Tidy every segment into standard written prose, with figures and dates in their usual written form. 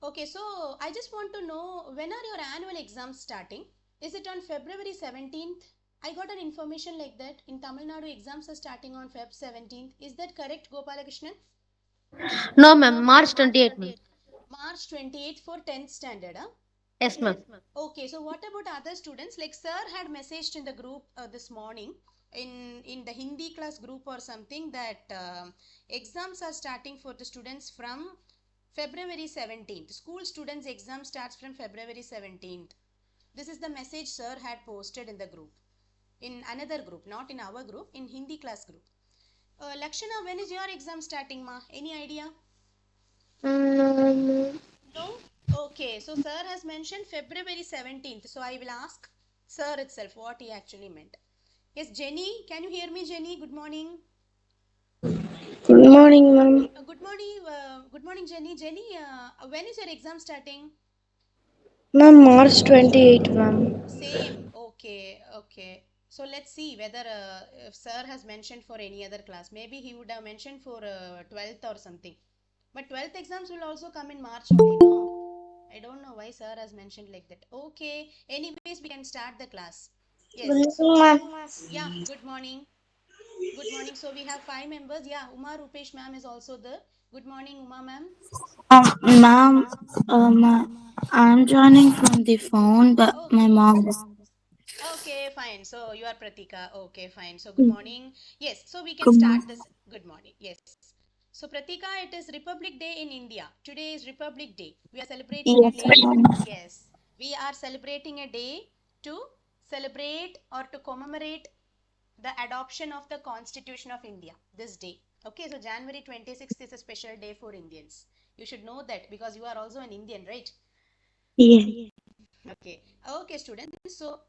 Okay, so I just want to know, when are your annual exams starting? Is it on February 17th? I got an information like that. In Tamil Nadu, exams are starting on Feb 17th. Is that correct, Gopalakrishnan? No, ma'am. March 28th, ma'am. March 28th for 10th standard, huh? Yes, ma'am. Okay, so what about other students? Like sir had messaged in the group this morning in the Hindi class group or something that exams are starting for the students from February 17th. School students exam starts from February 17th. This is the message sir had posted in the group. In another group, not in our group, in Hindi class group. Lakshana, when is your exam starting, ma? Any idea? No. No? Okay, so sir has mentioned February 17th. So I will ask sir itself what he actually meant. Yes, Jenny, can you hear me, Jenny? Good morning. Good morning, ma'am. Good morning, Jenny. Jenny, when is your exam starting? Ma'am, March 28, ma'am. Same. Okay, okay. So let's see whether if sir has mentioned for any other class. Maybe he would have mentioned for 12th or something. But 12th exams will also come in March only, no? I don't know why sir has mentioned like that. Okay. Anyways, we can start the class. Good Yes. morning, So, ma'am. yeah, good morning. Good morning. So we have five members. Yeah, Uma Rupesh ma'am is also there. Good morning, Uma ma'am. Ma'am, I'm joining from the phone, but my Okay. mom is. Okay, fine. So you are Pratika. Okay, fine. So good morning. Yes, so we can Good start morning. this. Good morning. Yes. So Pratika, it is Republic Day in India. Today is Republic Day. We are celebrating a Yes, day. ma'am. Yes, we are celebrating a day to celebrate or to commemorate the adoption of the Constitution of India this day. Okay, so January 26th is a special day for Indians. You should know that because you are also an Indian, right? Yes. Okay. Okay, students. So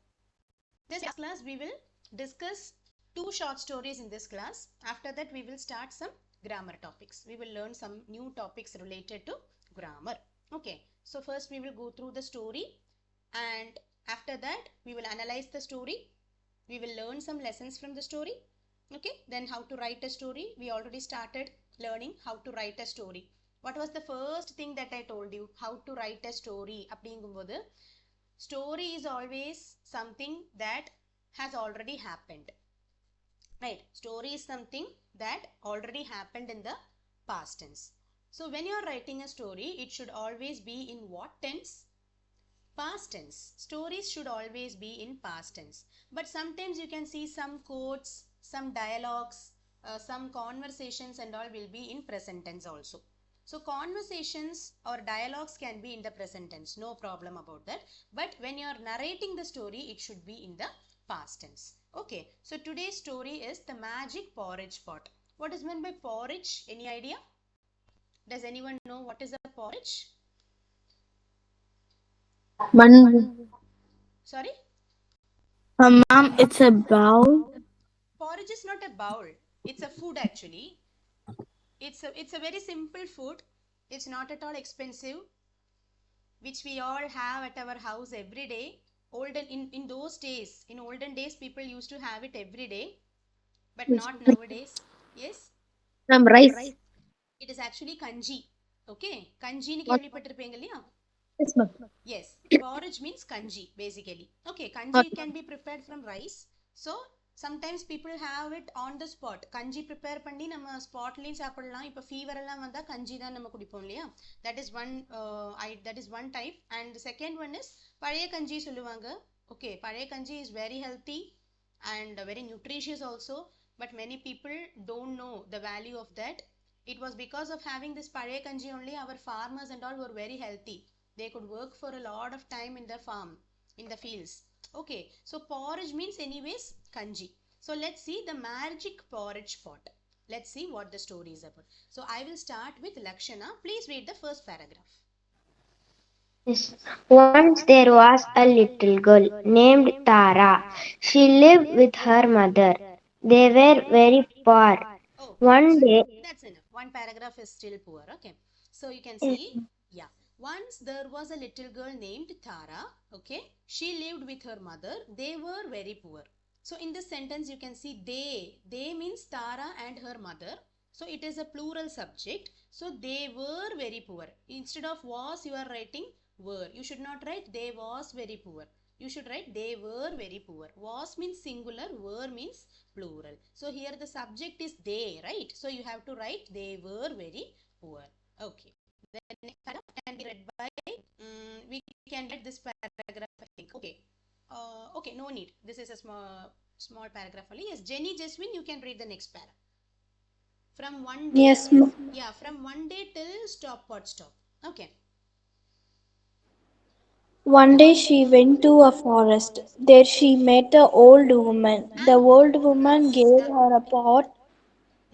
this class we will discuss two short stories in this class. After that we will start some grammar topics. We will learn some new topics related to grammar. Okay. So first we will go through the story, and after that we will analyze the story. We will learn some lessons from the story. Okay, then how to write a story. We already started learning how to write a story. What was the first thing that I told you? How to write a story அப்படிங்கும்போது, story is always something that has already happened, right? Story is something that already happened in the past tense. So when you are writing a story, it should always be in what tense? Past tense. Stories should always be in past tense. But sometimes you can see some quotes, some dialogues, some conversations and all will be in present tense also. So conversations or dialogues can be in the present tense. No problem about that. But when you are narrating the story, it should be in the past tense. Okay. So today's story is the magic porridge pot. What is meant by porridge? Any idea? Does anyone know what is a porridge? One. Sorry? Ma'am, it's a bowl. Porridge is not a bowl. It's a food actually. It's a very simple food. It's not at all expensive, which we all have at our house every day. In those days, in olden days, people used to have it every day, but not nowadays. Yes, Ma'am, rice. it is actually kanji. Okay, kanji ni What? கேள்விப்பட்டிருப்பீங்க இல்லையா? Yes, ma'am. Yes, porridge means kanji basically. Okay, kanji Okay. can be prepared from rice. So sometimes people have it on the spot. Kanji prepare பண்ணி நம்ம ஸ்பாட்லயும் சாப்பிடலாம். இப்போ fever எல்லாம் வந்தா கஞ்சி தான் நம்ம குடிப்போம் இல்லையா? That is one type. And the second one is பழைய கஞ்சி சொல்லுவாங்க. Okay, பழைய கஞ்சி is very healthy and very nutritious also. But many people don't know the value of that. It was because of having this பழைய kanji only our farmers and all were very healthy. They could work for a lot of time in the farm, in the fields. Okay, so porridge means anyways kanji. So let's see the magic porridge pot. Let's see what the story is about. So I will start with Lakshana. Please read the first paragraph. Yes. Once there was a little girl named Tara. She lived with her mother. They were very poor. Okay, One day, that's enough. One paragraph is still poor. Okay, so you can see, yeah. Once there was a little girl named Tara. Okay, she lived with her mother. They were very poor. So in this sentence, you can see they. They means Tara and her mother. So it is a plural subject. So they were very poor. Instead of was, you are writing were. You should not write they was very poor. You should write they were very poor. Was means singular, were means plural. So here the subject is they, right? So you have to write they were very poor. Okay. The next paragraph can be read by, we can read this paragraph, I think. Okay. Okay, no need. This is a small paragraph only. Yes, Jenny, Jasmine, you can read the next paragraph. From one day, Yes, ma'am. yeah, from one day till stop what stop. Okay. One day she went to a forest. There she met an old woman. The An old woman gave her a pot.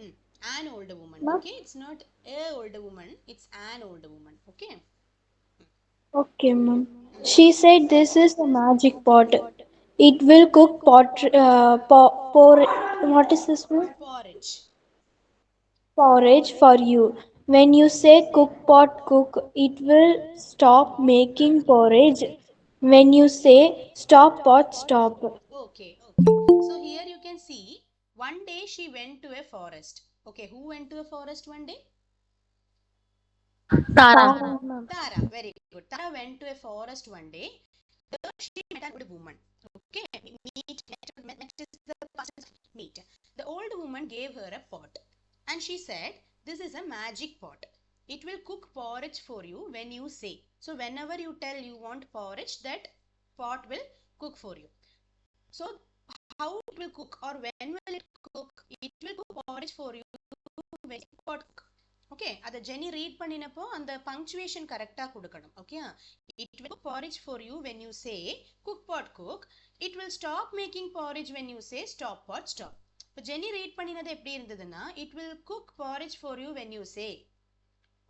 mm, an older woman. Ma'am? Okay, it's not a older woman. It's an older woman. Okay. Okay, ma'am. She said, "This is a magic pot. It will cook what is this, ma'am? Porridge. Porridge for you. When you say cook pot cook, it will stop making porridge. When you say stop pot stop." Okay, okay. So here you can see one day she went to a forest. Okay, who went to a forest one day? Tara. Tara, ma'am. Tara. Very good. Tara went to a forest one day. There she met an old woman. Okay, met is the past meet. The old woman gave her a pot and she said, "This is a magic pot. It will cook porridge for you when you say." So whenever you tell you want porridge, that pot will cook for you. So how it will cook or when will it cook? It will cook porridge for you when pot cook. Okay, அதை Jenny read பண்ணினப்போ அந்த punctuation கரெக்டாக கொடுக்கணும். Okay, it will cook porridge for you when you say cook pot cook. It will stop making porridge when you say stop pot stop. இப்போ Jenny read பண்ணினது எப்படி இருந்ததுன்னா, it will cook porridge for you when you say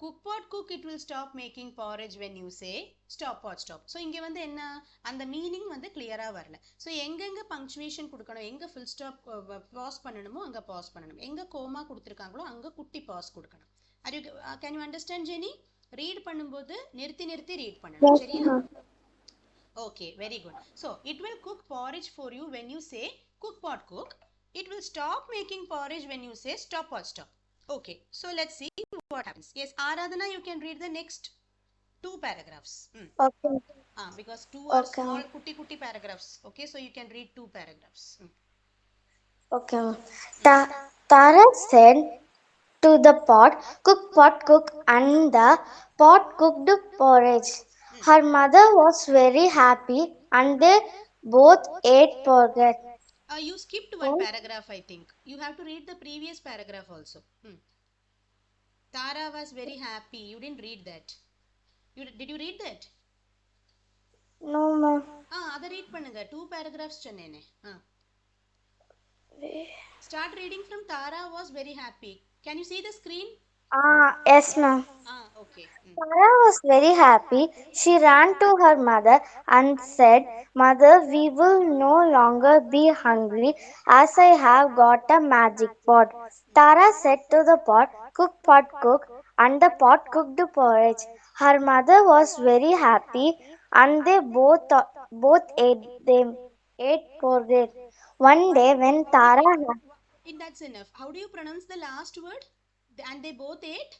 cook pot cook. It will stop making porridge when you say stop pot stop. So இங்கே வந்து என்ன, அந்த meaning வந்து கிளியராக வரல. ஸோ எங்கெங்கே பங்க்சுவேஷன் கொடுக்கணும், எங்கே ஃபுல் ஸ்டாப் பாஸ் பண்ணணுமோ அங்கே பாஸ் பண்ணணும், எங்கே கோமா கொடுத்துருக்காங்களோ அங்கே குட்டி பாஸ் கொடுக்கணும். Are you, can you understand, Jenny? Read பண்ணும்போது நிறுத்தி நிறுத்தி ரீட் பண்ணணும், Yes, சரியா? ma'am. Okay, very good. So it will cook porridge for you when you say cook pot cook. It will stop making porridge when you say stop pot stop. Okay, so let's see what happens. Yes, Aradhana, you can read the next two paragraphs. Okay. Because two are Okay. small kutti paragraphs. Okay, so you can read two paragraphs. Okay. Tara said to the pot cook, and the pot cooked porridge. Her mother was very happy, and they both ate porridge. You skipped one paragraph, I think. You have to read the previous paragraph also. Tara was very happy. You didn't read that. Did you read that? No, ma'am. அதை read பண்ணுங்க. Two paragraphs சொன்னேனே. Start reading from Tara was very happy. Can you see the screen? Yes, ma'am. Okay. Tara was very happy. She ran to her mother and said, "Mother, we will no longer be hungry as I have got a magic pot." Tara said to the pot, pot cook," and the pot cooked porridge. Her mother was very happy, and they both ate porridge. One day when Tara had That's enough. How do you pronounce the last word? And they both ate?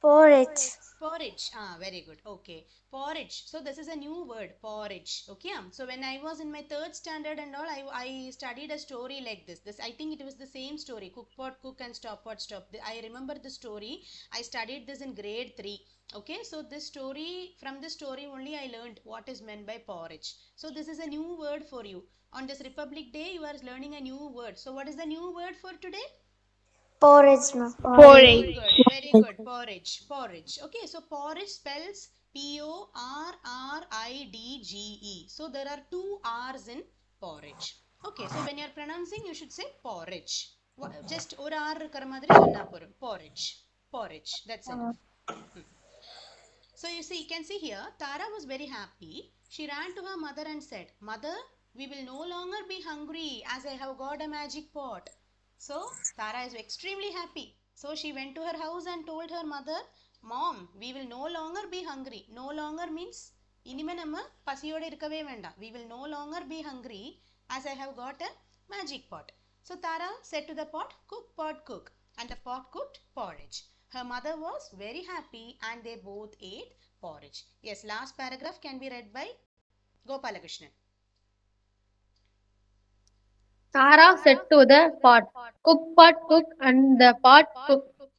porridge. Porridge. Very good. Okay. Porridge. So this is a new word, porridge. Okay. So when I was in my third standard and all, I studied a story like this. I think it was the same story. Cook pot cook and stop pot stop. I remember the story. I studied this in grade 3. Okay. So from this story only I learned what is meant by porridge. So this is a new word for you. On this Republic Day, you are learning a new word. So what is the new word for today? Porridge, ma'am. Very good, very good. Porridge, porridge. Okay, so porridge spells Porridge. So there are two R's in porridge. Okay, so when you are pronouncing, you should say porridge. Just ஒரு R இருக்கிற மாதிரி சொன்னா போதும். Porridge, porridge. That's enough. So you can see here, Tara was very happy. She ran to her mother and said, "Mother, we will no longer be hungry as I have got a magic pot." So Tara is extremely happy. So she went to her house and told her mother, "Mom, we will no longer be hungry." No longer means இனிமே நம்ம பசியோட இருக்கவே வேண்டாம். We will no longer be hungry as I have got a magic pot. So Tara said to the pot, "Cook pot cook." and the pot cooked porridge. Her mother was very happy and they both ate porridge. Yes, last paragraph can be read by Gopalakrishnan. Tara said to the pot, cook, and the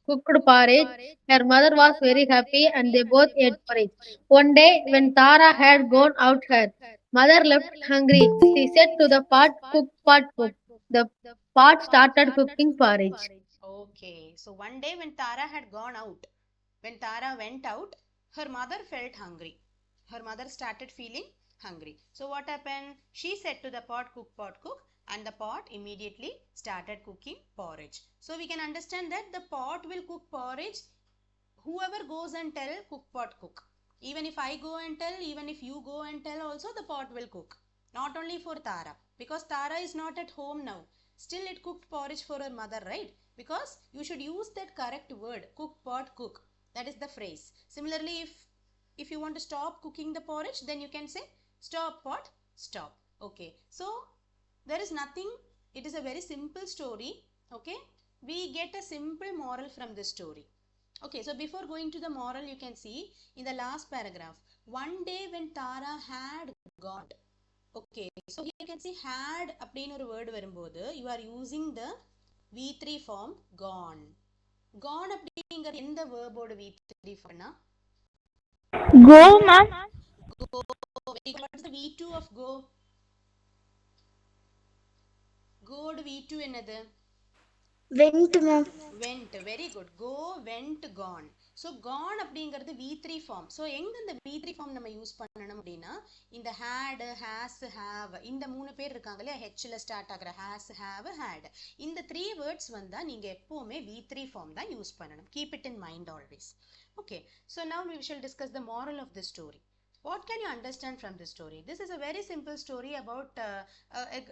cooked porridge. Her mother was very happy and they both ate porridge. One day, when Tara had gone out, her mother left hungry. She said to the pot, cook. The pot started cooking porridge. Okay, so one day when Tara had gone out, when Tara went out, her mother felt hungry. Her mother started feeling hungry. So what happened? She said to the pot, cook, and the pot immediately started cooking porridge. So we can understand that the pot will cook porridge. Whoever goes and tell, cook pot cook. Even if I go and tell, even if you go and tell also, the pot will cook. Not only for Tara, because Tara is not at home now. Still it cooked porridge for her mother, right? Because you should use that correct word, cook pot cook. That is the phrase. Similarly, if you want to stop cooking the porridge, then you can say stop pot stop. Okay, so there is nothing, it is a very simple story. Okay, we get a simple moral from this story. Okay, so before going to the moral, you can see in the last paragraph, one day when Tara had gone. Okay, so here you can see had அப்படினு ஒரு word வரும்போது you are using the V3 form gone. Gone அப்படிங்கிறது எந்த verb ஓட V3 form னா? Go, ma'am. Go. What is the V2 of go? Go ஓட V2 என்னது? Went, ma'am. Went, very good. Go, went, gone. So gone அப்படிங்கிறது V3 form. So எங்க இந்த V3 form நம்ம யூஸ் பண்ணணும் அப்படின்னா இந்த had, has, have இந்த மூணு பேர் இருக்காங்க இல்லையா, Hல ஸ்டார்ட் ஆகிற has, have, had இந்த 3 வேர்ட்ஸ் வந்தா நீங்க எப்பவுமே V3 form தான் யூஸ் பண்ணணும். Keep it in mind always. Okay, so now we shall discuss the moral of this story. What can you understand from this story? This is a very simple story about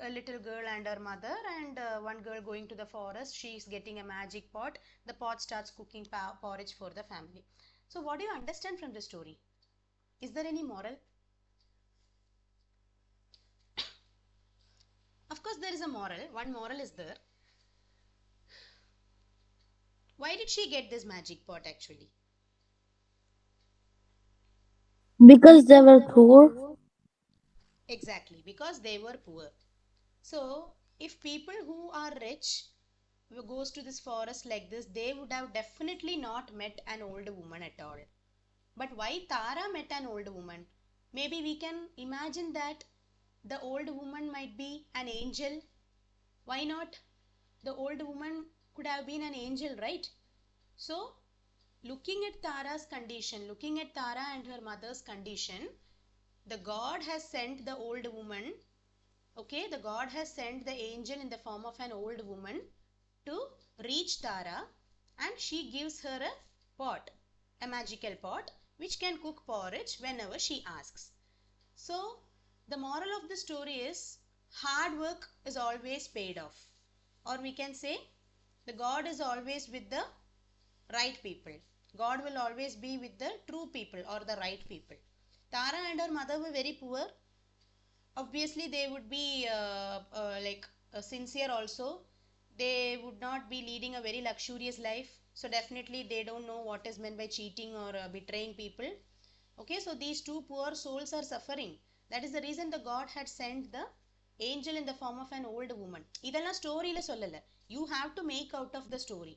a little girl and her mother, and one girl going to the forest. She is getting a magic pot. The pot starts cooking porridge for the family. So what do you understand from the story? Is there any moral? Of course there is a moral. One moral is there. Why did she get this magic pot actually? Because they were poor. Exactly, because they were poor. So if people who are rich goes to this forest like this, they would have definitely not met an old woman at all. But why Tara met an old woman? Maybe we can imagine that the old woman might be an angel. Why not? The old woman could have been an angel, right? So looking at Tara's condition, looking at Tara and her mother's condition, the God has sent the old woman. Okay, the God has sent the angel in the form of an old woman to reach Tara, and she gives her a pot, a magical pot, which can cook porridge whenever she asks. So, the moral of the story is hard work is always paid off. Or we can say the God is always with the right people. God will always be with the true people or the right people. Tara and her mother were very poor. Obviously they would be sincere also. They would not be leading a very luxurious life, so definitely they don't know what is meant by cheating or betraying people. Okay, so these two poor souls are suffering. That is the reason the God had sent the angel in the form of an old woman. இதெல்லாம் ஸ்டோரியில சொல்லல, you have to make out of the story.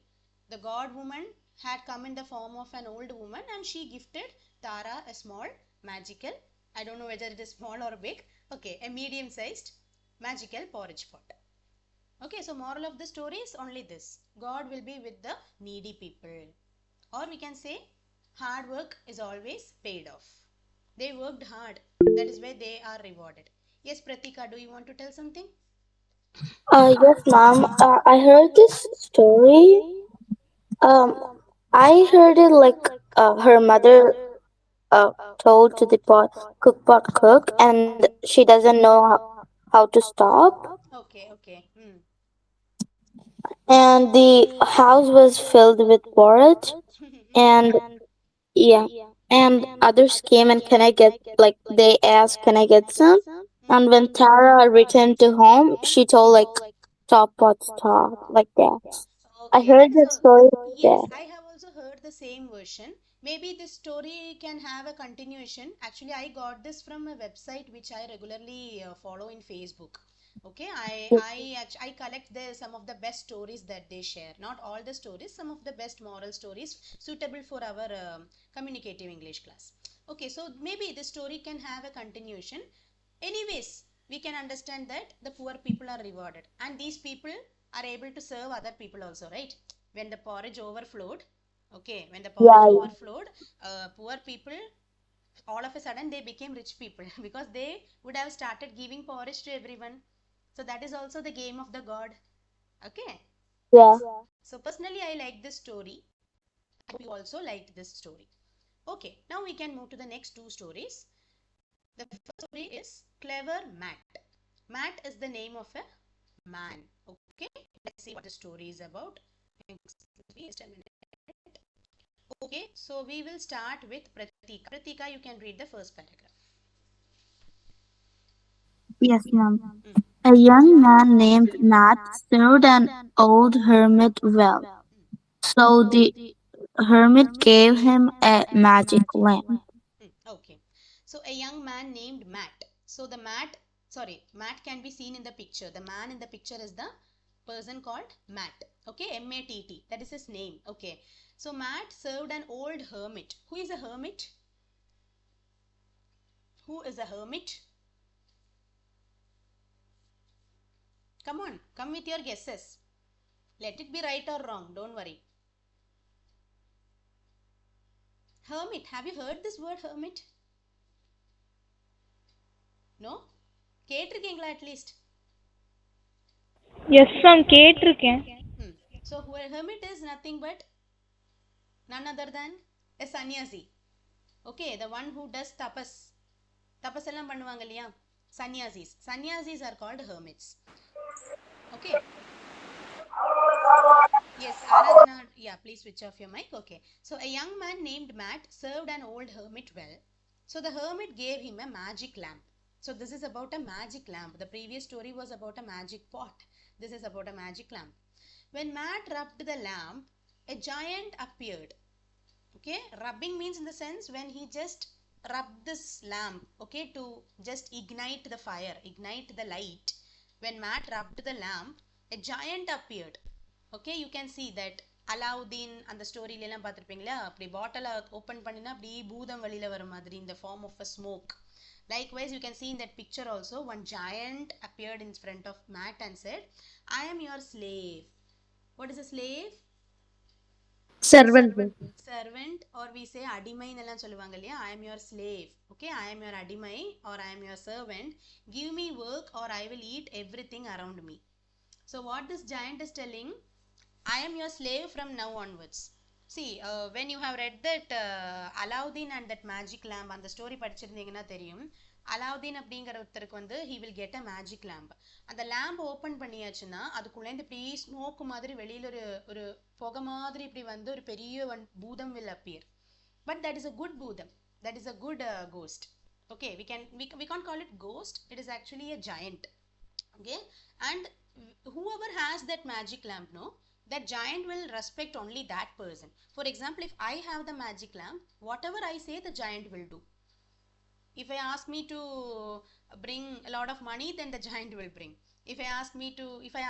The God woman had come in the form of an old woman and she gifted Tara a small magical, I don't know whether it is small or big, okay, a medium sized magical porridge pot. Okay, so moral of the story is only this: God will be with the needy people. Or we can say hard work is always paid off. They worked hard, that is why they are rewarded. Yes, Pratika, do you want to tell something? Yes, ma'am. I heard this story. Um, I heard it like her mother uh, told to the pot cook, and she doesn't know how to stop. Okay, okay. Hmm. And the house was filled with porridge, and yeah, and others came and can I get like they asked, can I get some? And when Tara returned to home, she told like stop pot stop like that. I Okay, heard that story yes, there. I have also heard the same version. Maybe this story can have a continuation. Actually, I got this from a website which I regularly follow in Facebook. Okay, I collect some of the best stories that they share. Not all the stories, some of the best moral stories suitable for our communicative English class. Okay, so maybe the story can have a continuation. Anyways, we can understand that the poor people are rewarded, and these people are able to serve other people also, right? When the porridge overflowed, okay, when the porridge Yeah, yeah. overflowed, poor people all of a sudden they became rich people because they would have started giving porridge to everyone. So that is also the game of the god. Okay, Yeah. nice. So personally, I like this story. I hope you also liked this story. Okay, now we can move to the next two stories. The first story is Clever Matt. Matt is the name of a man. Okay, let's see what the story is about. Excuse me, just a minute. Okay, so we will start with Pratika. Pratika, you can read the first paragraph. Yes, ma'am. Mm, A young man named Matt served an old hermit well. So the hermit gave him a magic lamp. okay, so a young man named Matt. So the Matt can be seen in the picture. The man in the picture is the person called Matt. Okay, M-A-T-T. That is his name. Okay, so Matt served an old hermit. Who is a hermit? Who is a hermit? Come on, come with your guesses. Let it be right or wrong. Don't worry. Hermit. Have you heard this word hermit? No? கேட்டிருக்கீங்களா at least? Yes ma'am கேட்டிருக்கேன். So hermit is nothing but none other than a sannyasi. Okay, the one who does tapas. Tapas எல்லாம் பண்ணுவாங்க இல்லையா? Sannyasis. Sannyasis are called hermits. Okay. Yes, Aradhana, yeah, please switch off your mic. Okay. So a young man named Matt served an old hermit well. So the hermit gave him a magic lamp. So this is about a magic lamp. The previous story was about a magic pot. This is about a magic lamp. When Matt rubbed the lamp, a giant appeared. Okay, rubbing means in the sense when he just rubbed this lamp, okay, to just ignite the fire, ignite the light. When Matt rubbed the lamp, a giant appeared. Okay, you can see that Alauddin அந்த ஸ்டோரியில எல்லாம் பார்த்திருப்பீங்களா, அப்படி பாட்டிலை open பண்ணினா அப்படி பூதம் வெளியில வர மாதிரி in the form of a smoke. Likewise, you can see in that picture also one giant appeared in front of Matt and said, I am your slave. What is a slave? Servant. Servant, or we say adimai னெல்லாம் சொல்லுவாங்க இல்லையா, I am your slave. Okay, I am your adimai or I am your servant. Give me work or I will eat everything around me. So what this giant is telling, I am your slave from now onwards. See, when you have read that Alauddin and that magic lamp, அந்த story படிச்சிருந்தீங்கன்னா தெரியும். அலாவுதீன் அப்படிங்கிற ஒருத்தருக்கு வந்து he will get a magic lamp. அந்த lamp open பண்ணியாச்சுன்னா அதுக்குள்ளேருந்து இப்படி smoke மாதிரி வெளியில ஒரு ஒரு புகை மாதிரி இப்படி வந்து ஒரு பெரிய பூதம் will appear. But that is a good பூதம். That is a good ghost. Okay, we can't call it ghost. It is actually a giant. Okay, and whoever has that magic lamp, no, that giant will respect only that person. For example, if I have the magic lamp, whatever I say the giant will do. If I ask me to bring a lot of money, then the giant will bring. If I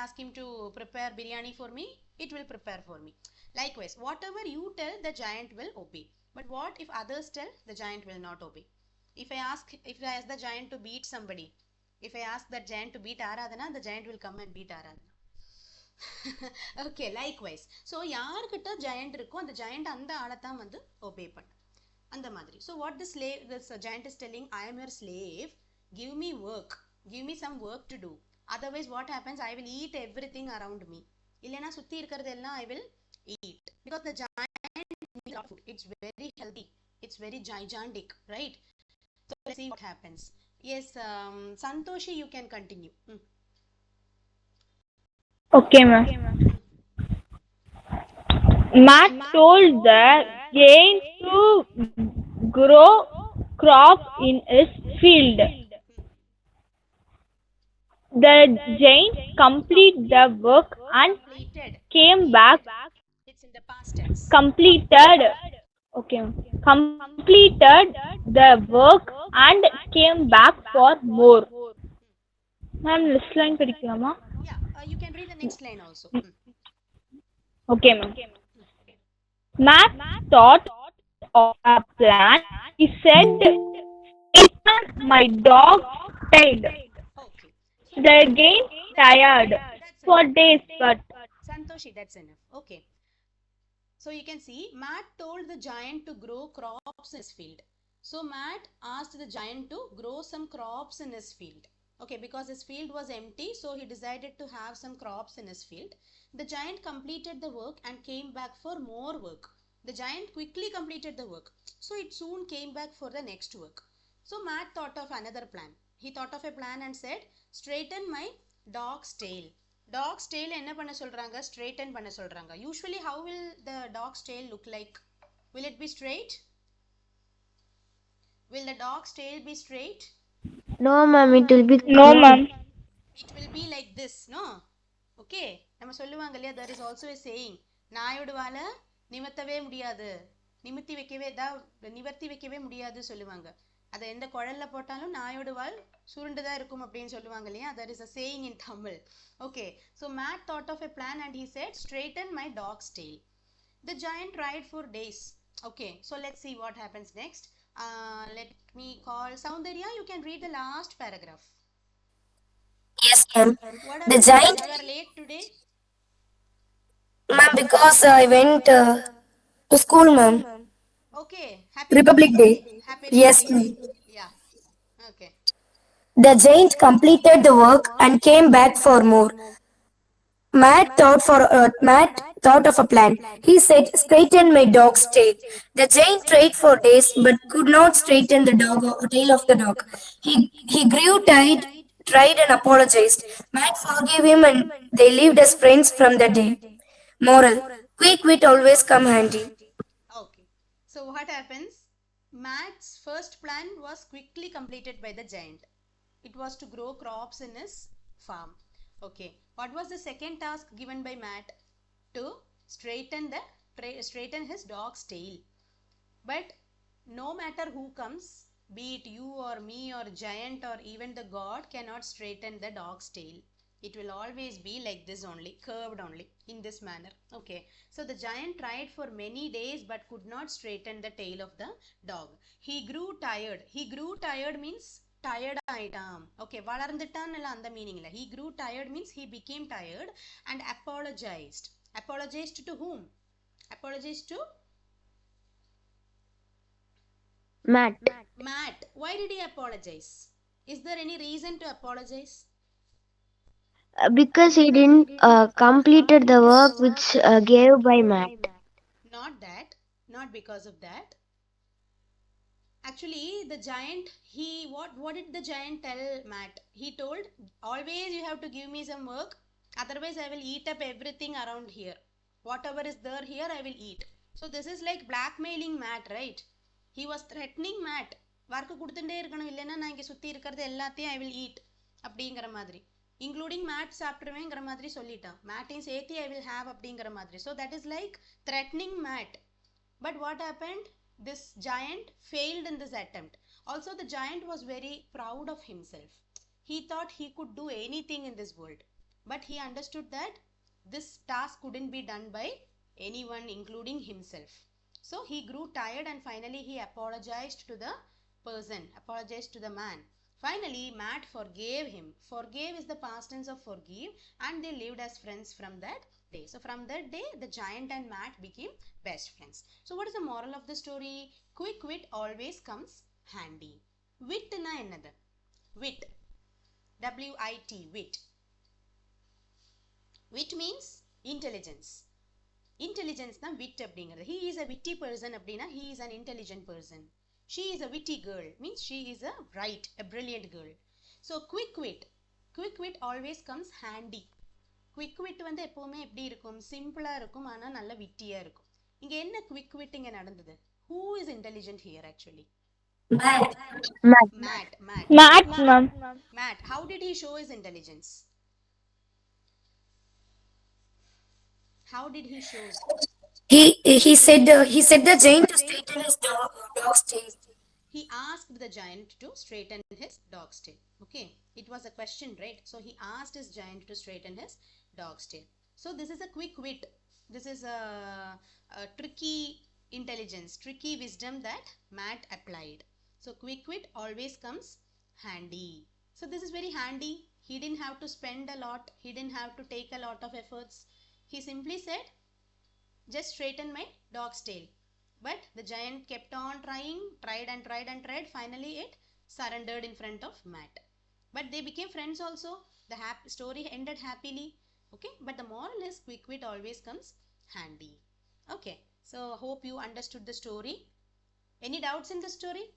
ask him to prepare biryani for me, it will prepare for me. Likewise, whatever you tell, the giant will obey. But what if others tell, the giant will not obey? If I ask the giant to beat somebody, if I ask that giant to beat Aradhana, the giant will come and beat Aradhana. Okay, likewise. So யார்கிட்ட giant இருக்கோ அந்த giant அந்த ஆளத்தான் வந்து obey பண்ணும் அந்த மாதிரி. So what this giant is telling, I am your slave, give me work, give me some work to do. Otherwise what happens, I will eat everything around me. இல்லைனா சுத்தி இருக்கிறது எல்லாம் I will eat. Because the giant needs a lot of food. It's very healthy. It's very gigantic, right? So let's see what happens. Yes, Santoshi, you can continue. Okay, ma'am. Matt told the giant to grow crops in his field. The giant completed the work and Completed. came back. It's in the past tense. Completed. Okay. Completed the work and came back for more. Ma'am, list line படிக்கலாமா? Yeah, you can read the next line also. Okay, ma'am. Matt thought of a plan. He said, my dog died. Okay. So The game tired that's for enough. days, but Santoshi, that's enough. Okay. So you can see Matt told the giant to grow crops in his field. So Matt asked the giant to grow some crops in his field. Okay, because his field was empty, so he decided to have some crops in his field. The giant completed the work and came back for more work. The giant quickly completed the work, so it soon came back for the next work. So Matt thought of another plan. He thought of a plan and said, straighten my dog's tail. Dog's tail என்ன பண்ண சொல்றாங்க? Straighten பண்ண சொல்றாங்க. Usually how will the dog's tail look like? Will it be straight? Will the dog's tail be straight? No, ma'am, it will be no, curved. ma'am. It will be like this, no? Okay, நம்ம சொல்லுவாங்க இல்லையா, there is also a saying, நாயோட வாலை நிமித்தவே முடியாது, நிமித்தி வைக்கவே நிவர்த்தி வைக்கவே முடியாது சொல்லுவாங்க. அதை எந்த குழல்ல போட்டாலும் நாயோட வால் சுருண்டுதான் இருக்கும் அப்படின்னு சொல்லுவாங்க இல்லையா, there is a saying in Tamil. Okay, so Matt thought of a plan and he said, straighten my dog's tail. The giant tried for days. Okay, so let's see what happens next. Let me call Soundarya, you can read the last paragraph. Yes, ma'am. What The happened? giant, You are late today? ma'am, because I went to school, ma'am. Okay. Happy Republic Republic Day. Day. Happy Yes, Republic ma'am. Day. Yeah. Okay. The giant completed the work and came back for more. Matt thought of a plan. He said, "Straighten my dog's tail." The giant tried for days, but could not straighten the tail of the dog. He grew tired, tried and apologized. Matt forgave him, and they lived as friends from that day. Moral: quick wit always come handy. Okay. So what happens? Matt's first plan was quickly completed by the giant. It was to grow crops in his farm. Okay. What was the second task given by Matt? To straighten his dog's tail. But no matter who comes, be it you or me or giant or even the god, cannot straighten the dog's tail. It will always be like this only, curved only, in this manner. Okay. So the giant tried for many days but could not straighten the tail of the dog. He grew tired. He grew tired means tired ஆயிட்டான். Okay, வளர்ந்துட்டான் இல்ல அந்த மீனிங்ல. He grew tired means he became tired and apologized. Apologized to whom? Apologized to Matt. Matt. Why did he apologize? Is there any reason to apologize? Because he didn't completed the work which gave by Matt. Not that. Not because of that. Actually, the giant, what did the giant tell Matt? He told, always you have to give me some work, otherwise I will eat up everything around here. Whatever is there here, I will eat. So this is like blackmailing Matt, right? He was threatening Matt. Work கொடுத்துட்டே இருக்கணும், இல்லைன்னா நான் இங்கே சுற்றி இருக்கிறது எல்லாத்தையும் I will eat அப்படிங்கிற மாதிரி, இன்க்ளூடிங் மேட் சாப்பிட்ருவேங்கிற மாதிரி சொல்லிட்டான். மேட்டையும் சேர்த்து ஐ வில் ஹேவ் அப்படிங்கிற மாதிரி. So that is like threatening mate. But what happened? This giant failed in this attempt. Also, the giant was very proud of himself. He thought he could do anything in this world. But he understood that this task couldn't be done by anyone, including himself. So he grew tired and finally he apologized to the person, apologized to the man. Finally, Matt forgave him. Forgave is the past tense of forgive, and they lived as friends from that day. So from that day, the giant and Matt became best friends. So what is the moral of the story? Quick wit always comes handy. Wit na enadhu? Wit. W-I-T, wit. Wit means intelligence. Intelligence na wit அப்படிங்கிறது. He is a witty person அப்படின்னா he is an intelligent person. She is a witty girl means she is a bright, a brilliant girl. So quick wit always comes handy. Quick விட் வந்து எப்போவுமே எப்படி இருக்கும்? சிம்பிளாக இருக்கும், ஆனால் நல்ல விட்டியாக இருக்கும். இங்கே என்ன குவிக் விட் இங்கே நடந்தது? Who is intelligent here actually? Matt. Matt. Maths, ma'am. Matt, how did he show his intelligence? How did he show? He said the giant to straighten his dog's tail. He asked the giant to straighten his dog's tail. Okay, it was a question, right? So he asked his giant to straighten his dog's tail. So this is a quick wit. This is a tricky intelligence, tricky wisdom that Matt applied. So quick wit always comes handy. So this is very handy. He didn't have to spend a lot. He didn't have to take a lot of efforts. He simply said, just straighten my dog's tail. But the giant kept on trying, tried and tried and tried. Finally, it surrendered in front of Matt. But they became friends also. The story ended happily. Okay, but the moral is quick wit always comes handy. Okay, so hope you understood the story. Any doubts in the story?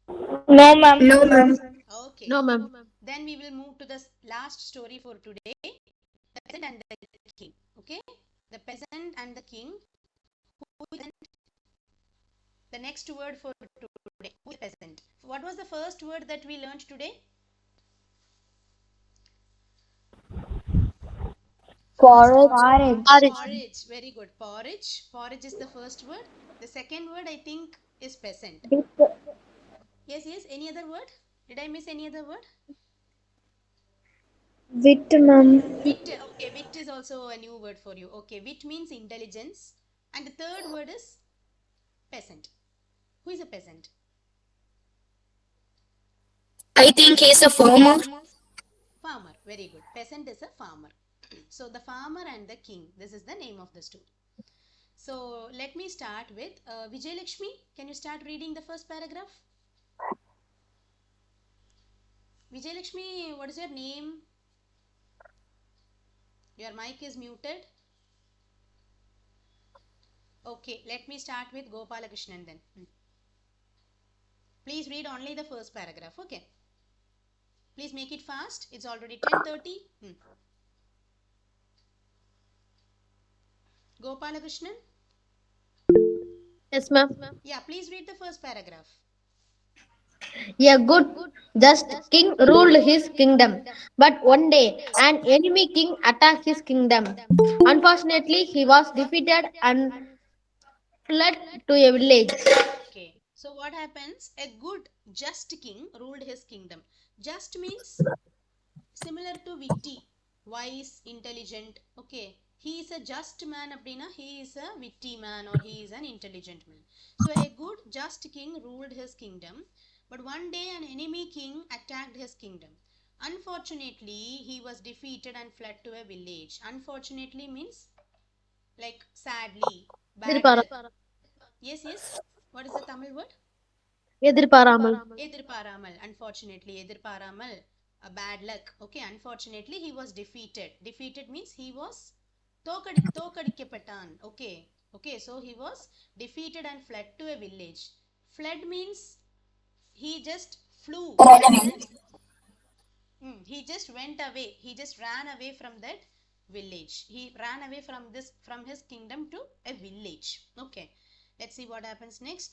No, ma'am. No, ma'am. Okay, No, ma'am. then we will move to the last story for today, the peasant and the king. Okay, the peasant and the king. Who is the next word for today? Who is peasant? What was the first word that we learned today? First Forage. porridge. Very good. Porridge is the first word. The second word I think is peasant. Yes. Any other word? Did I miss any other word? Wit, ma'am. Wit. Okay, wit is also a new word for you. Okay, wit means intelligence. And the third word is peasant. Who is a peasant? I think he's a farmer. Farmer. Very good. Peasant is a farmer. So the farmer and the king. This is the name of the story. So let me start with Vijay Lakshmi. Can you start reading the first paragraph? Vijay Lakshmi, what is your name? Your mic is muted. Okay, let me start with Gopalakrishnan then. Please read only the first paragraph. Okay. Please make it fast. It's already 10:30. Gopalakrishnan? Yes, ma'am. Yeah, please read the first paragraph. A good, just king ruled his kingdom. But one day, an enemy king attacked his kingdom. Unfortunately, he was defeated and fled to a village. Okay. So what happens? A good, just king ruled his kingdom. Just means similar to witty, wise, intelligent. Okay, he is a just man அப்படினா he is a witty man or he is an intelligent man. So a good just king ruled his kingdom, but one day an enemy king attacked his kingdom. Unfortunately, he was defeated and fled to a village. Unfortunately means like sadly, bad luck. Yes. What is the Tamil word? எதிர்பாராமல். எதிர்பாராமல். Unfortunately, எதிர்பாராமல், a bad luck. Okay, unfortunately he was defeated. Defeated means he was தோக்கடிக்கப்பட்டான். Okay, so he was defeated and fled to a village. Fled means he just flew, as in he just went away. He just ran away from that village. He ran away from his kingdom to a village. Okay, let's see what happens next.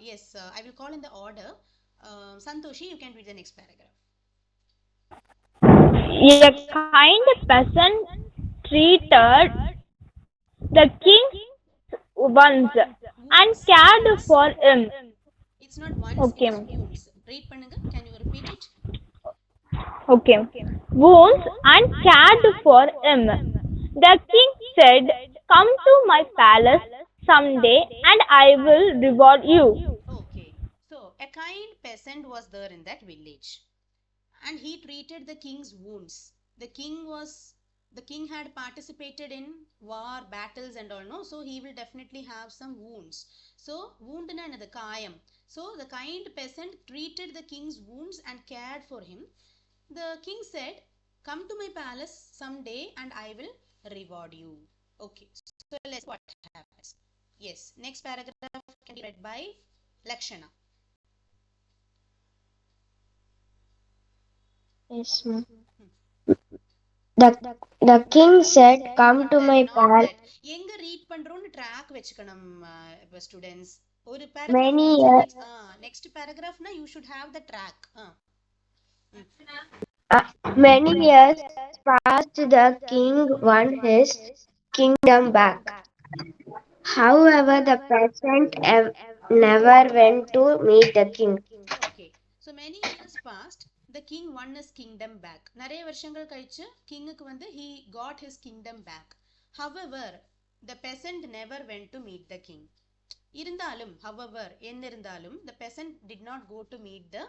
Yes, I will call in the order. Santoshi, you can read the next paragraph. A kind peasant treated the king once and Wounds. cared for him. It's not once, it Okay, is ma'am. wounds. Read பண்ணுங்க. Can you repeat it? Okay. Wounds and cared for him. The king said, "Come to my palace someday and I will reward you." Okay, so a kind peasant was there in that village, and he treated the king's wounds. The king had participated in war, battles and all, no? So he will definitely have some wounds. So wound na enadhu kaayam. So the kind peasant treated the king's wounds and cared for him. The king said, "Come to my palace someday and I will reward you." Okay, so let's see what happens. Yes, next paragraph can be read by Lakshana. Yes, ma'am. The king said, "Come to my Not palace." that. எங்க read பண்றோம்னு track வச்சுக்கணும் students. ஒரு paragraph Many முடிஞ்சு years, next paragraph na you should have the track. many years passed. The king won his kingdom back. However, the peasant never went to meet the king. Okay. So many years passed. The king won his kingdom back. நிறைய வருஷங்கள் கழிச்சு கிங்குக்கு வந்து he got his kingdom back. However, the peasant never went to meet the king. இருந்தாலும் however என்னிருந்தாலும் the peasant did not go to meet the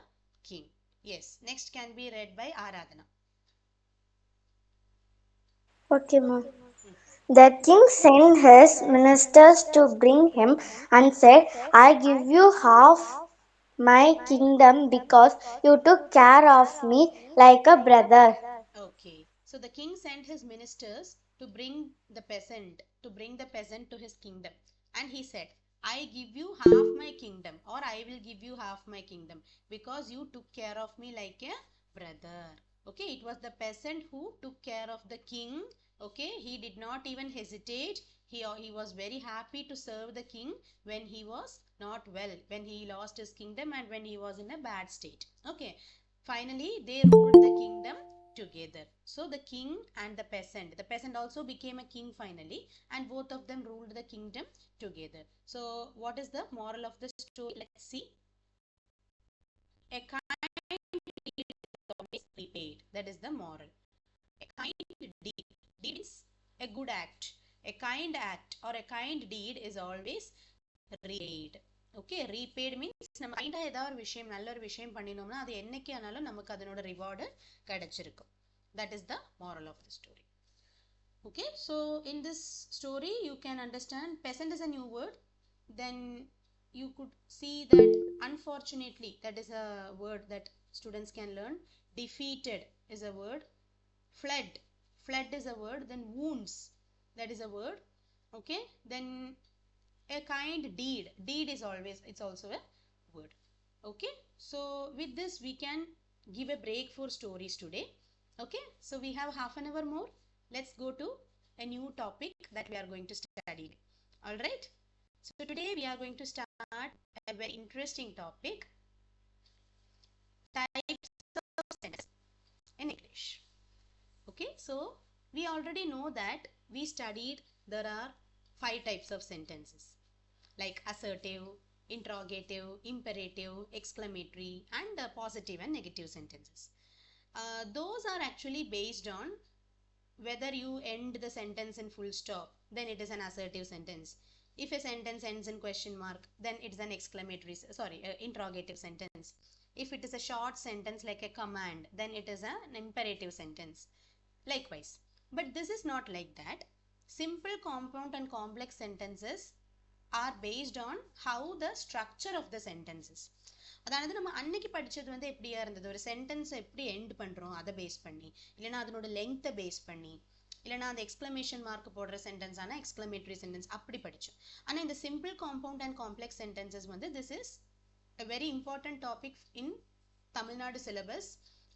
king. Yes, next can be read by Aradhana. Okay, ma'am. The king sent his ministers to bring him and said, I give you half my kingdom because you took care of me like a brother. Okay, so the king sent his ministers to bring the peasant to his kingdom, and he said, I give you half my kingdom, or I will give you half my kingdom because you took care of me like a brother. Okay, it was the peasant who took care of the king. Okay, he did not even hesitate. He was very happy to serve the king when he was not well, when he lost his kingdom and when he was in a bad state. Okay, finally they ruled the kingdom together. So the king and the peasant also became a king finally, and both of them ruled the kingdom together. So what is the moral of the story? Let's see. A kind deed is always repaid. That is the moral. A kind deed is a good act. A kind act or a kind deed is always repaid. Okay, repaid means நம்ம கைண்டா ஏதாவது ஒரு விஷயம் நல்ல ஒரு விஷயம் பண்ணினோம்னா அது என்னைக்கு ஆனாலும் நமக்கு அதனோட ரிவார்டு கிடைச்சிருக்கும். That is the moral of the story. Okay, so in this story you can understand peasant is a new word. Then you could see that unfortunately, that is a word that students can learn. Defeated is a word. Fled is a word. Then wounds, that is a word. Okay, then a kind deed is always, it's also a word. Okay, so with this we can give a break for stories today. Okay, so we have half an hour more. Let's go to a new topic that we are going to study. All right, so today we are going to start a very interesting topic, types of sentences in English. Okay, so we already know that we studied there are 5 types of sentences, like assertive, interrogative, imperative, exclamatory, and positive and negative sentences. Those are actually based on whether you end the sentence in full stop, then it is an assertive sentence. If a sentence ends in question mark, then it's an interrogative sentence. If it is a short sentence like a command, then it is an imperative sentence. Likewise, but this is not like that. Simple, compound, and complex sentences are based on how the structure of the sentences. அதாவது நம்ம அன்னைக்கு படிச்சது வந்து எப்படியா இருந்தது, ஒரு sentence எப்படி end பண்றோம் அதை பேஸ் பண்ணி, இல்லைன்னா அதனோட லெங்த்தை பேஸ் பண்ணி, இல்லைன்னா அந்த எக்ஸ்கிளமேஷன் மார்க் போடுற சென்டென்ஸ் ஆனா எக்ஸ்கிளமேட்டரி சென்டென்ஸ் அப்படி படிச்சோம். ஆனா இந்த simple, compound and complex sentences வந்து this is a very important topic in Tamil Nadu syllabus.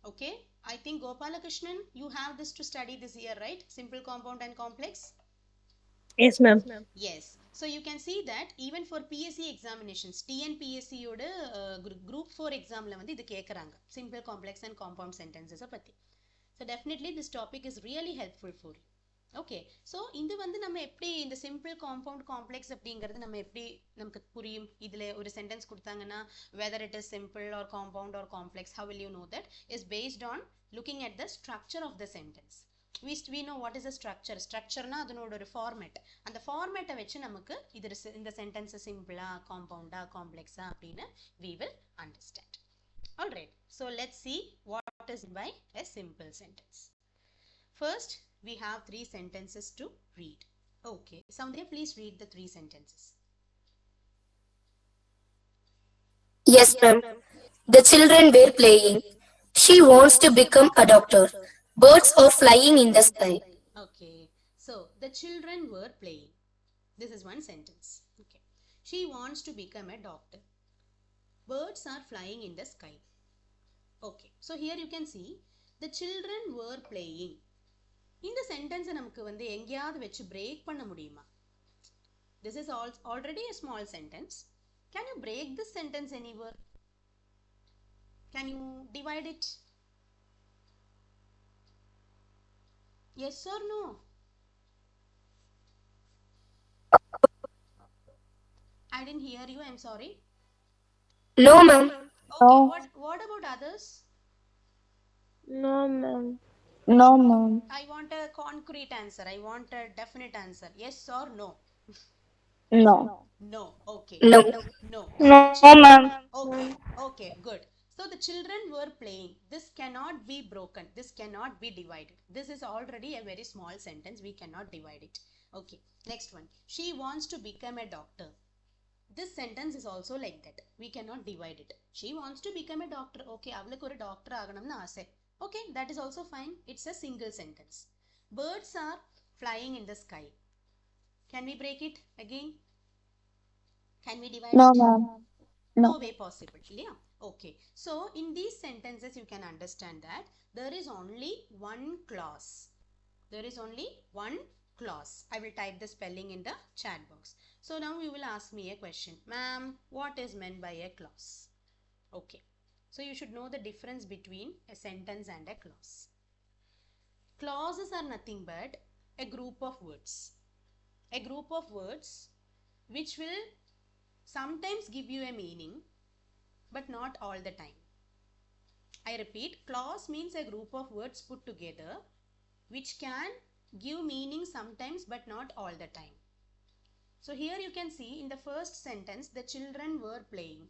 Okay, I think Gopalakrishnan, you have this to study this year, right? Simple, compound, and complex. Yes, ma'am. Yes, so you can see that even for PSC examinations, TNPSC யோட group 4 examல வந்து இது கேக்குறாங்க, simple, complex and compound sentences பத்தி. So definitely this topic is really helpful for you. Okay, so இது வந்து நம்ம எப்படி இந்த சிம்பிள், காம்பவுண்ட், காம்ப்ளெக்ஸ் அப்படிங்கிறது நம்ம எப்படி நமக்கு புரியும்? இதில் ஒரு சென்டென்ஸ் கொடுத்தாங்கன்னா whether it is simple or compound or complex, how will you know that? Is based on looking at the structure of the sentence. We know what is a structure. ஸ்ட்ரக்சர்னா அதனோட ஒரு ஃபார்மேட். அந்த ஃபார்மேட்டை வச்சு நமக்கு இது இந்த sentence சிம்பிளா, காம்பவுண்டா, காம்ப்ளெக்ஸா அப்படின்னு we will understand. All right, so let's see what is by a simple sentence. First, we have 3 sentences to read. Okay, Soundya, please read the 3 sentences. Yes, ma'am. The children were playing. She wants to become a doctor. Birds are flying in the sky. Okay, so the children were playing. This is one sentence. Okay, she wants to become a doctor. Birds are flying in the sky. Okay, so here you can see the children were playing. இந்த சென்டென்ஸை நமக்கு வந்து எங்கேயாவது வச்சு break பண்ண முடியுமா? This is already a small sentence. Can you break this sentence anywhere? Can you divide it? Yes or no? I didn't hear you. I'm sorry. No, ma'am. Okay. No. What about others? No, ma'am. No, ma'am. I want a concrete answer. I want a definite answer. Yes or no? No. No. Okay. No. No. So No, the children. ma'am. Okay. Okay. Good. So the children were playing. This cannot be broken. This cannot be divided. This is already a very small sentence. We cannot divide it. Okay. Next one. She wants to become a doctor. This sentence is also like that. We cannot divide it. She wants to become a doctor. Okay, avlukku oru doctor aganamnu aasai. Okay, that is also fine. It's a single sentence. Birds are flying in the sky. Can we break it again? Can we divide No, it? ma'am. No No. way possible. Yeah. Okay. So in these sentences you can understand that there is only one clause. There is only one clause. I will type the spelling in the chat box. So now you will ask me a question. Ma'am, what is meant by a clause? Okay. So you should know the difference between a sentence and a clause. Clauses are nothing but a group of words. A group of words which will sometimes give you a meaning but not all the time. I repeat, clause means a group of words put together which can give meaning sometimes but not all the time. So here you can see in the first sentence, the children were playing.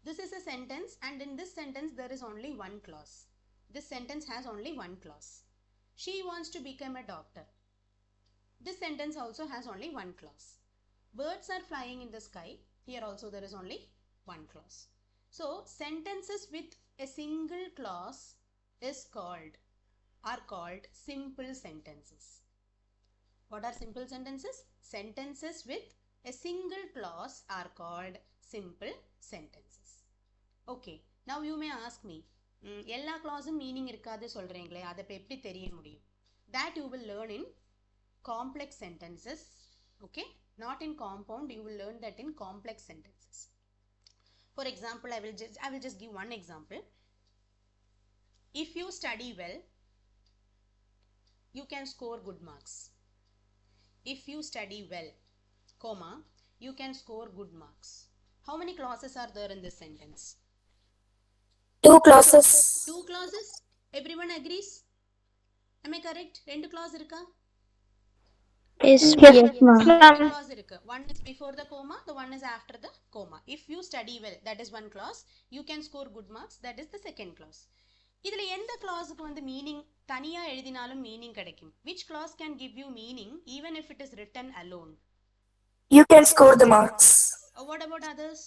This is a sentence, and in this sentence there is only one clause. This sentence has only one clause. She wants to become a doctor. This sentence also has only one clause. Birds are flying in the sky. Here also there is only one clause. So sentences with a single clause are called simple sentences. What are simple sentences? Sentences with a single clause are called simple sentences. Okay. Now you may ask me, எல்லா clauseum meaning இருக்காது சொல்றீங்களே அதை எப்படி தெரிய முடியும்? That you will learn in complex sentences. Okay? Not in compound. You will learn that in complex sentences. For example, I will just give one example. If you study well, you can score good marks. If you study well, comma, you can score good marks. How many clauses are there in this sentence? Two clauses. Two clauses. Everyone agrees? Am I correct? Rendu clause irukka? Yes, Yes, ma'am. ma'am. Rendu clause irukku. One is before the comma, the one is after the comma. If you study well, that is one clause. You can score good marks, that is the second clause. இதில் எந்த clauseக்கு வந்து meaning தனியாக எழுதினாலும் meaning கிடைக்கும்? Which clause can give you meaning even if it is written alone? You can score the marks. What about others?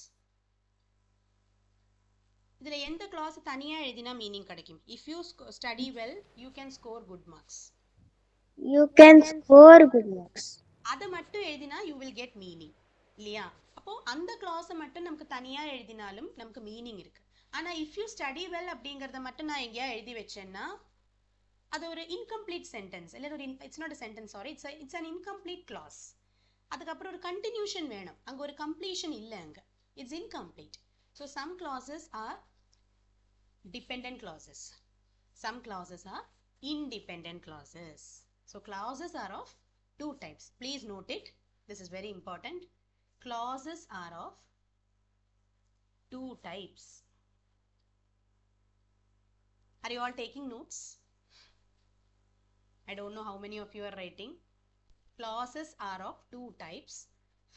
இதில் எந்த clause தனியாக எழுதினா மீனிங் கிடைக்கும்? If you study well, you can score good marks. You can score good marks. அதை மட்டும் எழுதினா you will get meaning. இல்லையா? அப்போ அந்த clause மட்டும் நமக்கு தனியாக எழுதினாலும் நமக்கு மீனிங் இருக்கு. ஆனால் if you study well அப்படிங்கிறத மட்டும் நான் எங்கேயா எழுதி வச்சேன்னா அது ஒரு incomplete sentence. இல்லை ஒரு it's not a sentence, sorry. It's an incomplete clause. அதுக்கப்புறம் ஒரு continuation வேணும். அங்கே ஒரு completion இல்லை அங்கே. It's incomplete. So some clauses are dependent clauses. Some clauses are independent clauses. So clauses are of two types. Please note it. This is very important. Clauses are of two types. Are you all taking notes? I don't know how many of you are writing. Clauses are of two types.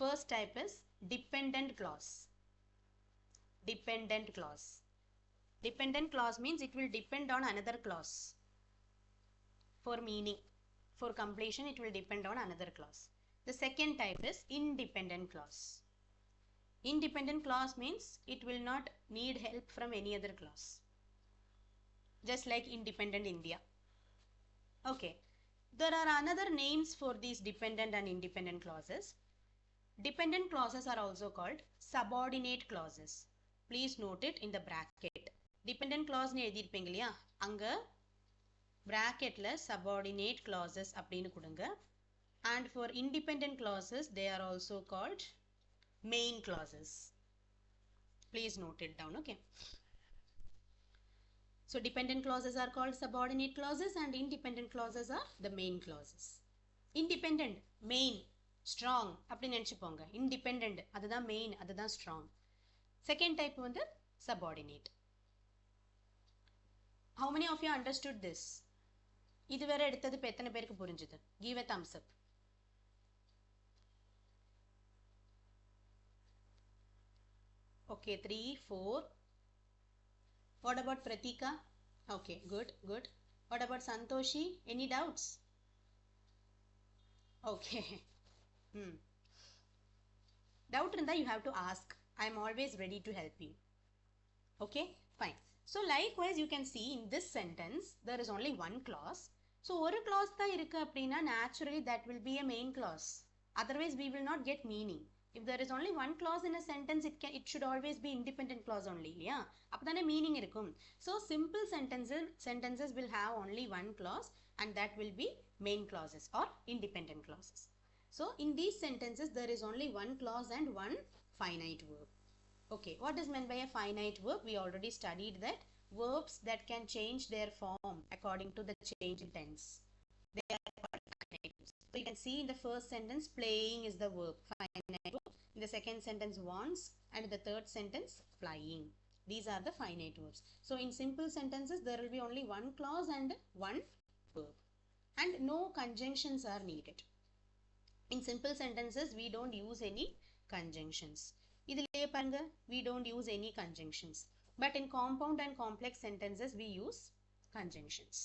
First type is dependent clause. Dependent clause. Dependent clause means it will depend on another clause. For meaning, for completion, it will depend on another clause. The second type is independent clause. Independent clause means it will not need help from any other clause. Just like independent India. Okay. There are another names for these dependent and independent clauses. Dependent clauses are also called subordinate clauses. Please note it in the bracket. Dependent clause ne எழுதிருப்பீங்க இல்லையா அங்க bracketல subordinate clauses அப்படின்னு கொடுங்க. And for independent clauses they are also called main clauses. Please note it down, okay? So dependent clauses are called subordinate clauses and independent clauses are the main clauses. Independent, main, strong அப்படி நினைச்சுப்போங்க. Independent அதுதான் main, அதுதான் strong. Second type வந்து subordinate. How many of you understood this? இதுவரை எடுத்தது இப்போ எத்தனை பேருக்கு புரிஞ்சுது? Give a thumbs up. Okay, 3, 4. What about Pratika? Okay, good, good. What about Santoshi? Any doubts? Okay. Doubt இருந்தா you have to ask. I am always ready to help you. Okay, fine. So likewise you can see in this sentence there is only one clause. So ஒரு clause தான் இருக்கு அப்படின்னா naturally that will be a main clause. Otherwise we will not get meaning. If there is only one clause in a sentence, it should always be independent clause only, இல்லையா? அப்பதானே meaning இருக்கும். So simple sentences will have only one clause and that will be main clauses or independent clauses. So in these sentences there is only one clause and one finite verb. Okay, what is meant by a finite verb? We already studied that verbs that can change their form according to the change in tense. They are called finite verbs. So you can see in the first sentence, playing is the verb, finite verb. In the second sentence, wants, and in the third sentence, flying. These are the finite verbs. So in simple sentences, there will be only one clause and one verb. And no conjunctions are needed. In simple sentences, we don't use any conjunctions. இதிலே பாருங்க, we don't use any conjunctions. But in compound and complex sentences, we use conjunctions.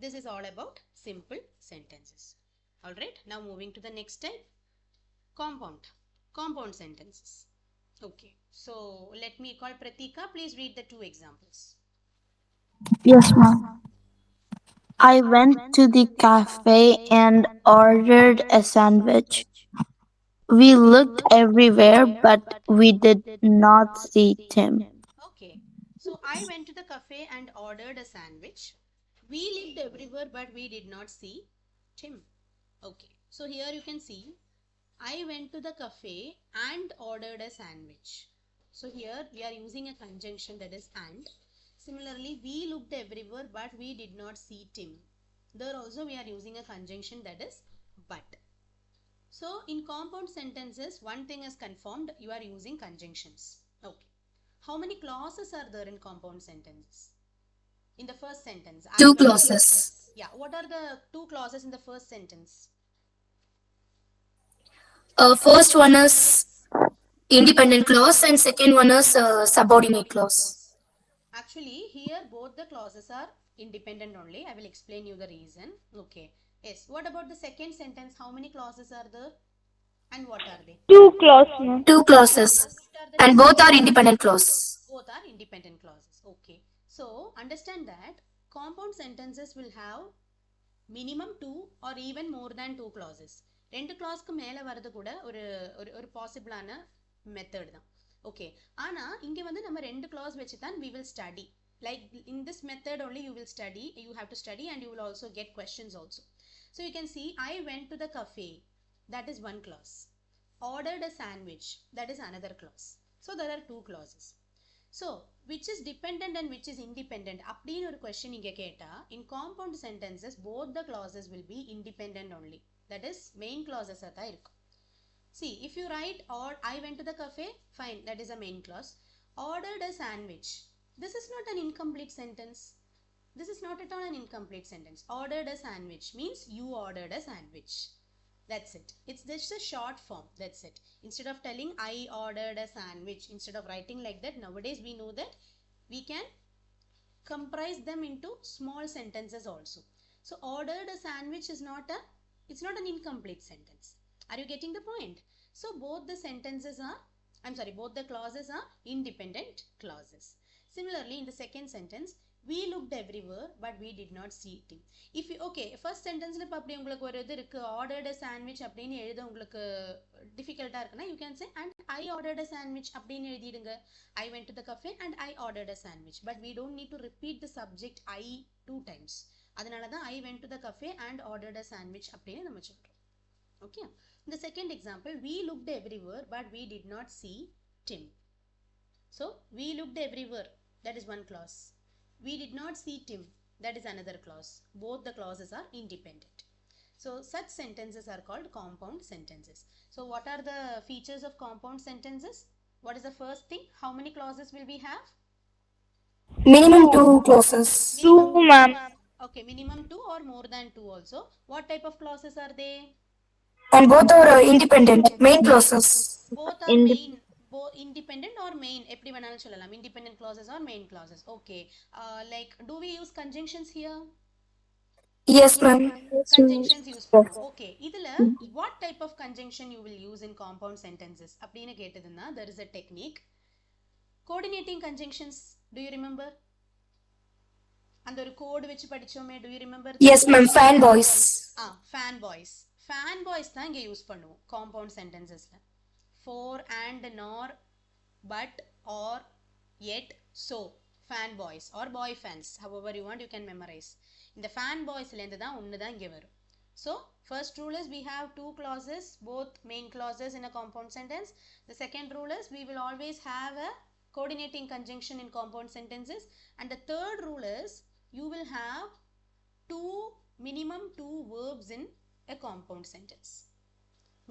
This is all about simple sentences. Alright, now moving to the next type, compound sentences. Okay, so let me call Pratika. Please read the two examples. Yes, ma'am. I went to the cafe and ordered a sandwich. We looked everywhere, but we did not see Tim. Okay, so I went to the cafe and ordered a sandwich. We looked everywhere, but we did not see Tim. Okay, so here you can see I went to the cafe and ordered a sandwich. So here we are using a conjunction that is and. Similarly, we looked everywhere, but we did not see Tim. There also we are using a conjunction that is but. So in compound sentences, one thing is confirmed, you are using conjunctions. Okay. How many clauses are there in compound sentences? In the first sentence, Two clauses. Yeah, what are the two clauses in the first sentence? First one is independent clause and second one is subordinate clause. Actually, here both the clauses are independent only. I will explain you the reason. Okay. Yes. What about the second sentence? How many clauses are there? And what are they? Two clauses, ma'am. Two clauses. What are the And both are independent clause. Both are independent clauses. Okay. So understand that compound sentences will have minimum two or even more than two clauses. ரெண்டு clauseக்கு மேல வரது கூட ஒரு பாசிபிளான method தான். Okay, ஆனா இங்க வந்து நம்ம ரெண்டு clause வச்சு தான் we will study. Like in this method only you will study, you have to study and you will also get questions also. So you can see I went to the cafe, that is one clause. Ordered a sandwich, that is another clause. So there are two clauses. So which is dependent and which is independent அப்படின்னு ஒரு question இங்க கேட்டா, in compound sentences both the clauses will be independent only. That is main clauses தான் இருக்கும். See, if you write or I went to the cafe, fine, that is a main clause. Ordered a sandwich, this is not an incomplete sentence. This is not at all an incomplete sentence. Ordered a sandwich means you ordered a sandwich. That's it. It's just a short form. That's it. Instead of telling I ordered a sandwich, instead of writing like that, nowadays we know that we can comprise them into small sentences also. So ordered a sandwich is not an incomplete sentence. Are you getting the point? So both the clauses are independent clauses. Similarly, in the second sentence, we looked everywhere but we did not see Tim. If you, okay, first sentence la அப்படி உங்களுக்கு ஒரு இது இருக்கு, ordered a sandwich அப்படினு எழுத உங்களுக்கு டிஃபிகல்ட்டா இருக்குனா, you can say and I ordered a sandwich அப்படினு எழுதிடுங்க. I went to the cafe and I ordered a sandwich, but we don't need to repeat the subject I two times. அதனால தான் I went to the cafe and ordered a sandwich அப்படினு நம்ம சொல்றோம். Okay, in the second example, we looked everywhere but we did not see Tim. So we looked everywhere, that is one clause. We did not see Tim, that is another clause. Both the clauses are independent. So such sentences are called compound sentences. So what are the features of compound sentences? What is the first thing? How many clauses will we have? Minimum two clauses. Minimum Two, two. ma'am. Okay, minimum two or more than two also. What type of clauses are they? And both are independent, main clauses. Both are In the main, independent or main, எப்படி வேணாலும் சொல்லலாம். Independent clauses or main clauses. Okay. Like, do we use conjunctions here? Yes, ma'am. Conjunctions use பண்ணுவோம். Okay. இதுல what type of conjunction you will use in compound sentences அப்படின்னு கேட்டதுன்னா, there is a technique. Coordinating conjunctions. Do you remember? அந்த ஒரு code வச்சு படிச்சோமே, do you remember? Yes, ma'am. Fan boys. Fan boys. Fan boys தான் இங்க use பண்ணுவோம் compound sentencesல. For, and, nor, but, or, yet, so. Fan boys or boy fans, however you want, you can memorize. இந்த fan boys லேந்து தான் ஒன்று தான் இங்கே வரும். So first rule is we have two clauses, both main clauses in a compound sentence. The second rule is we will always have a coordinating conjunction in compound sentences. And the third rule is you will have minimum two verbs in a compound sentence.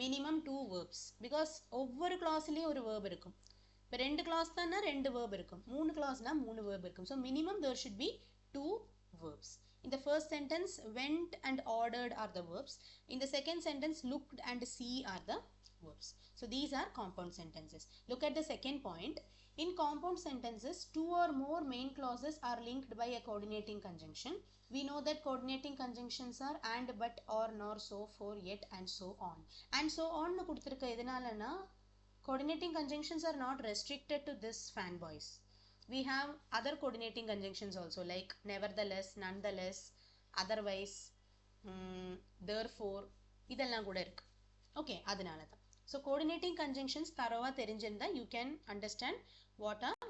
Minimum two verbs, because ஒவ்வொரு clauseலயும் ஒரு verb இருக்கும். இப்போ ரெண்டு clause தான்னா ரெண்டு verb இருக்கும், மூணு clauseனா மூணு verb இருக்கும். So minimum there should be two verbs. In the first sentence, went and ordered are the verbs. In the second sentence, looked and see are the verbs. So these are compound sentences. Look at the second point. In compound sentences, two or more main clauses are linked by a coordinating conjunction. We know that coordinating conjunctions are and, but, or, nor, so, for, yet, and so on. And so on nu kuduthirukka edunalana, coordinating conjunctions are not restricted to this fan boys. We have other coordinating conjunctions also, like nevertheless, nonetheless, otherwise, therefore, இதெல்லாம் கூட இருக்கு. Okay, அதனால தான். So coordinating conjunctions தரவா தெரிஞ்சிருந்தா you can understand what are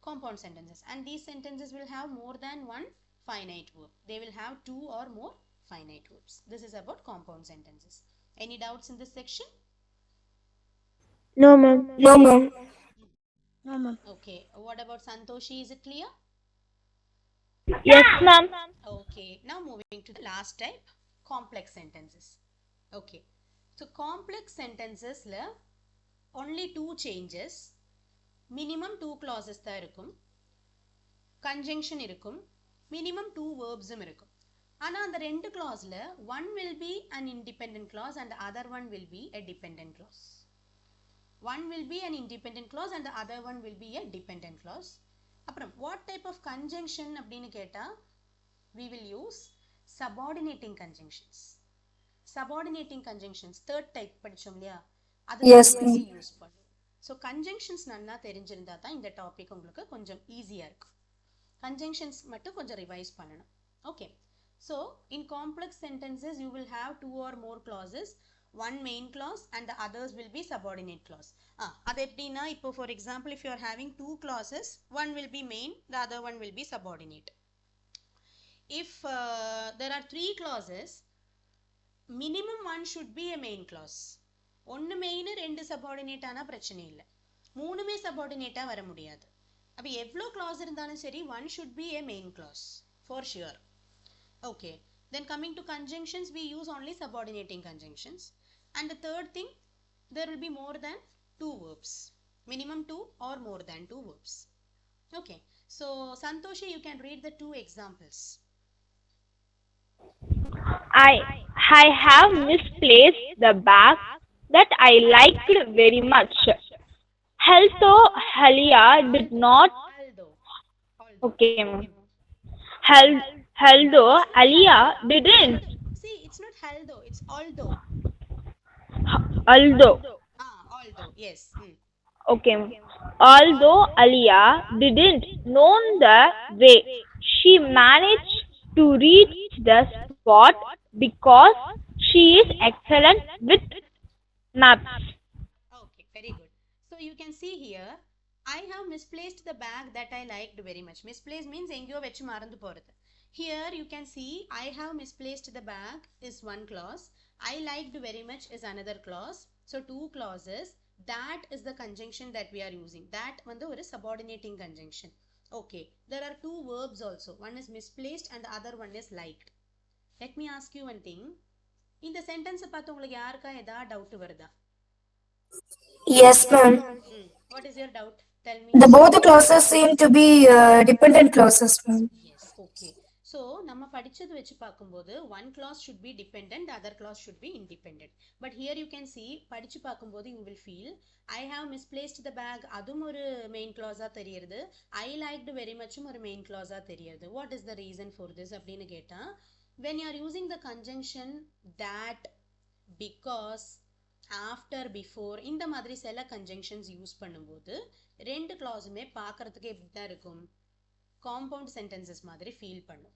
compound sentences. And these sentences will have more than one finite verb. They will have two or more finite verbs. This is about compound sentences. Any doubts in this section? no, ma'am. No, ma'am. No, ma'am. Okay. What about Santoshi? Is it clear? Yes, ma'am. Okay. Now moving to the last type, complex sentences. Okay. So complex sentences la only two changes. Minimum two clauses தான் இருக்கும், conjunction இருக்கும், minimum two verbs இருக்கும். ஆனா அந்த ரெண்டு clauseல one will be an independent clause and the other one will be a dependent clause. One will be an independent clause and the other one will be a dependent clause. அப்புறம் what type of conjunction அப்படின்னு கேட்டா, we will use subordinating conjunctions. Subordinating conjunctions, third type படிச்சோம் இல்லையா, அது Yes, use பண்ணுவோம். So conjunctions நல்லா தெரிஞ்சிருந்தா தான் இந்த டாபிக் உங்களுக்கு கொஞ்சம் ஈஸியாக இருக்கும். கன்ஜங்ஷன்ஸ் மட்டும் கொஞ்சம் ரிவைஸ் பண்ணணும். Okay. So in complex sentences you will have two or more clauses, one main clause and the others will be subordinate clause. அது எப்படின்னா, இப்போ for example if you are having two clauses, one will be main, the other one will be subordinate. If there are three clauses, minimum one should be a main clause. ஒன்று main ரெண்டு subordinate ஆனால் பிரச்சனை இல்லை, மூணுமே சபார்டினேட்டாக வர முடியாது. அப்போ எவ்வளோ clause இருந்தாலும் சரி, one should be a main clause for sure. Okay. Then coming to conjunctions, we use only subordinating conjunctions. And the third thing, there will be more than two verbs. Minimum two or more than two verbs. Okay. So Santoshi, you can read the two examples. I have misplaced the bag that I liked very much. Although Halia did not. Okay, ma'am. Although Alia didn't. See, it's not although, it's although. Although. Although, yes. Okay, ma'am. Although Alia didn't know the way, she managed to reach the spot because she is excellent with maps. Okay, very good. So you can see here, I have misplaced the bag that I liked very much. Misplaced means எங்கேயோ வச்சு மறந்து போறது. Here you can see, I have misplaced the bag is one clause, I liked very much is another clause. So two clauses, that is the conjunction that we are using. That வந்து ஒரு subordinating conjunction. Okay, there are two verbs also. One is misplaced and the other one is liked. Let me ask you one thing. இந்த sentence பார்த்து உங்களுக்கு யாருக்கா ஏதா doubt வருதா? Yes, ma'am. What is your doubt? Tell me. The both the clauses seem to be dependent clauses, ma'am. Yes, okay. So நம்ம படிச்சது வச்சு பார்க்கும்போது one clause should be dependent, the other clause should be independent. But here you can see படிச்சு பார்க்கும்போது you will feel I have misplaced the bag அதுவும் ஒரு main clause ஆ தெரியுது. I liked very much ஒரு main clause ஆ தெரியுது. What is the reason for this அப்படின்னு கேட்டா, when you are using the conjunction that, because, after, before இந்த மாதிரி சில conjunctions யூஸ் பண்ணும்போது ரெண்டு clauseமே பார்க்கறதுக்கு எப்படி தான் இருக்கும், காம்பவுண்ட் சென்டென்சஸ் மாதிரி ஃபீல் பண்ணும்.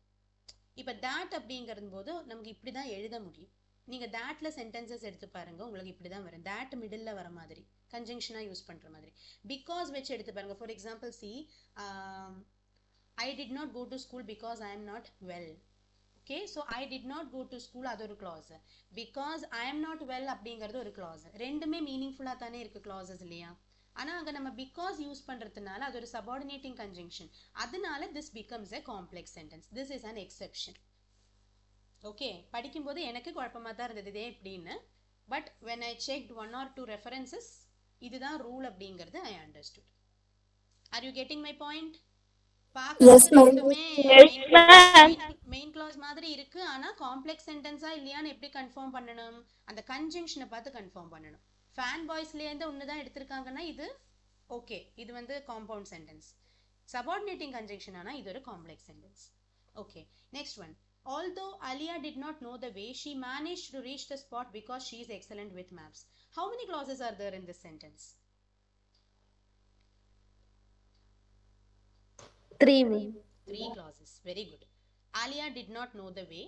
இப்போ that அப்படிங்கிறது போது நமக்கு இப்படி தான் எழுத முடியும். நீங்கள் thatல சென்டென்சஸ் எடுத்து பாருங்க, உங்களுக்கு இப்படி தான் வரும். that மிடில் வர மாதிரி கன்ஜங்ஷனாக யூஸ் பண்ணுற மாதிரி. பிகாஸ் வச்சு எடுத்து பாருங்க. For example see, I did not go to school because I am not well. Okay, so I did not go to school அது ஒரு clause, because I am not well அப்படிங்கிறது ஒரு கிளாஸ். ரெண்டுமே மீனிங்ஃபுல்லாக தானே இருக்குது கிளாஸஸ் இல்லையா? ஆனால் அங்கே நம்ம பிகாஸ் யூஸ் பண்ணுறதுனால அது ஒரு சபார்டினேட்டிங் கன்ஜங்ஷன், அதனால this becomes a complex sentence. This is an exception. Okay, படிக்கும்போது எனக்கு குழப்பமாக தான் இருந்தது இதே எப்படின்னு. But when I checked one or two references, இதுதான் ரூல் அப்படிங்கிறது I understood. Are you getting my point? ரெண்டுமே மெயின் கிளாஸ் மாதிரி இருக்கு, ஆனா காம்ப்ளெக்ஸ் சென்டென்ஸா இல்லையான்னு எப்படி கன்ஃபார்ம் பண்ணணும்? அந்த கன்ஜங்ஷனை பார்த்து கன்ஃபார்ம் பண்ணணும். ஃபேன் பாய்ஸ்லேருந்து ஒன்று தான் எடுத்திருக்காங்கன்னா இது ஓகே, இது வந்து காம்பவுண்ட் சென்டென்ஸ். சபார்டினேட்டிங் கன்ஜங்ஷன் ஆனால் இது ஒரு complex sentence. Okay, next one. Although Alia did not know the way, she managed to reach the spot because she is excellent with maps. How many clauses are there in this sentence? 3. 3 clauses. Very good. Alia did not know the way.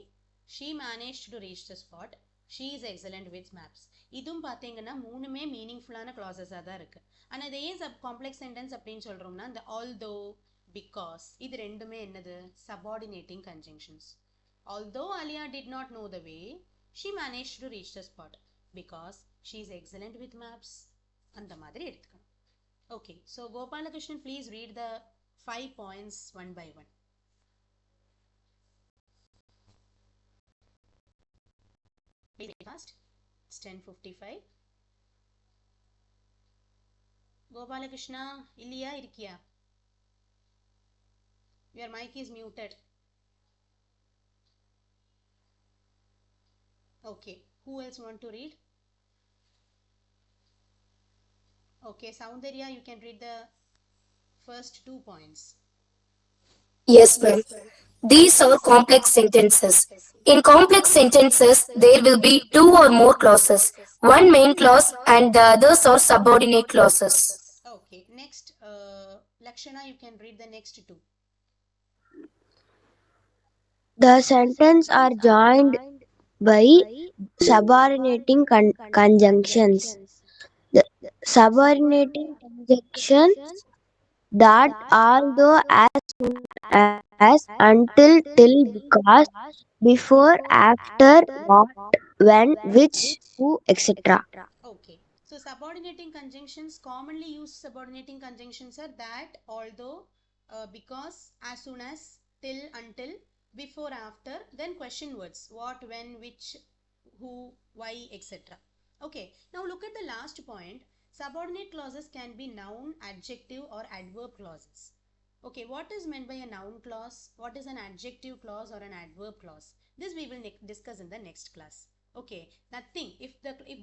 She managed to reach the spot. She is excellent with maps. இதுவும் பார்த்தீங்கன்னா மூணுமே மீனிங்ஃபுல்லான கிளாஸஸாக தான் இருக்கு. ஆனால் இது ஏன் complex sentence அப்படின்னு சொல்கிறோம்னா, இந்த although, because இது ரெண்டுமே என்னது? Subordinating conjunctions. Although Alia did not know the way, she managed to reach the spot because she is excellent with maps. அந்த மாதிரி எடுத்துக்கணும். Okay, so Gopalakrishnan, please read the 5 points one by one. Please read fast. It's 10:55. Gopalakrishna, இல்லையா இருக்கியா? Your mic is muted. Okay, who else want to read? Okay, Soundarya, you can read the first 2 points. Yes, ma'am. These are complex sentences. In complex sentences, there will be two or more clauses, one main clause and the others are subordinate clauses. Okay, next, Lakshana, you can read the next 2. The sentences are joined by subordinating conjunctions. The subordinating conjunctions that although, as soon as, until, till, because, before, after, what, when, which, who, etc. Okay, so subordinating conjunctions, commonly used subordinating conjunctions are that, although, because, as soon as, till, until, before, after, then question words, what, when, which, who, why, etc. Okay, now look at the last point. Subordinate clauses can be noun, adjective or adverb clauses. Okay, what is meant by a noun clause? What is an adjective clause or an adverb clause? This we will discuss in the next class. Okay, nothing. If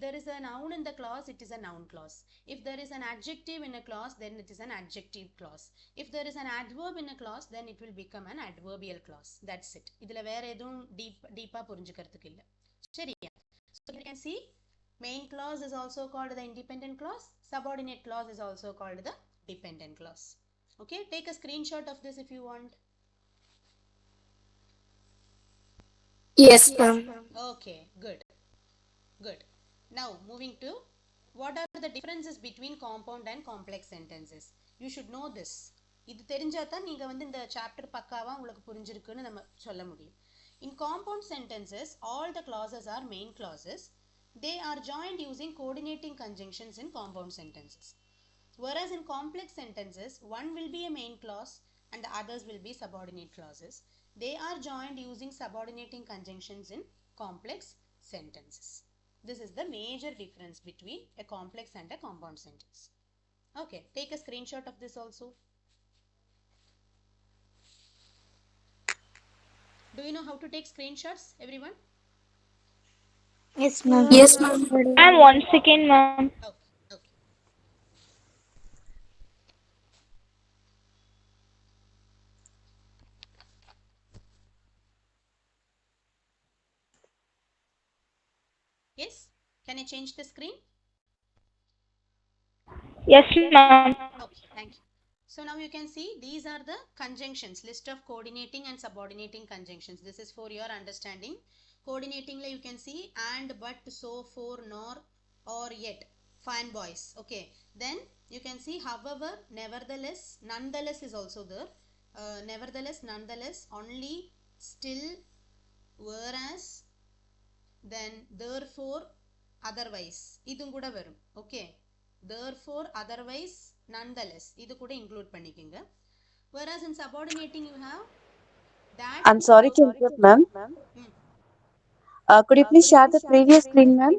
there is a noun in the clause, it is a noun clause. If there is an adjective in a clause, then it is an adjective clause. If there is an adverb in a clause, then it will become an adverbial clause. That's it. இதுல வேற எதுவும் deep-ஆ புரிஞ்சுக்கிறதுக்கு இல்ல. சரியா? So you can see, main clause is also called the independent clause. Subordinate clause is also called the dependent clause. Okay, take a screenshot of this if you want. Yes, ma'am. Okay, good. Good. Now moving to, what are the differences between compound and complex sentences? You should know this. இது தெரிஞ்சா தான் நீங்க வந்து இந்த chapter பக்காவா உங்களுக்கு புரிஞ்சிருக்குன்னு நம்ம சொல்ல முடியும். In compound sentences, all the clauses are main clauses. they are joined using coordinating conjunctions in compound sentences. Whereas in complex sentences, one will be a main clause and the others will be subordinate clauses. They are joined using subordinating conjunctions in complex sentences. This is the major difference between a complex and a compound sentence. Okay, take a screenshot of this also. Do you know how to take screenshots, everyone? Yes, ma'am. Yes, ma'am. Ma'am, 1 second, ma'am. Okay, okay. Yes, can I change the screen? Yes, ma'am. Okay, thank you. So now you can see these are the conjunctions, list of coordinating and subordinating conjunctions. This is for your understanding. Coordinating, you can see and, but, so, for, nor, or, yet, fine boys. Okay, then you can see however, nevertheless, nonetheless is also there. Nevertheless, nonetheless, only, still, whereas, then therefore, otherwise இதும் கூட வரும். Okay, therefore, otherwise, nonetheless இது கூட include பண்ணிக்கங்க. Whereas in subordinating you have that. I'm sorry to interrupt, ma'am. Hmm, Could you please share the previous screen, ma'am?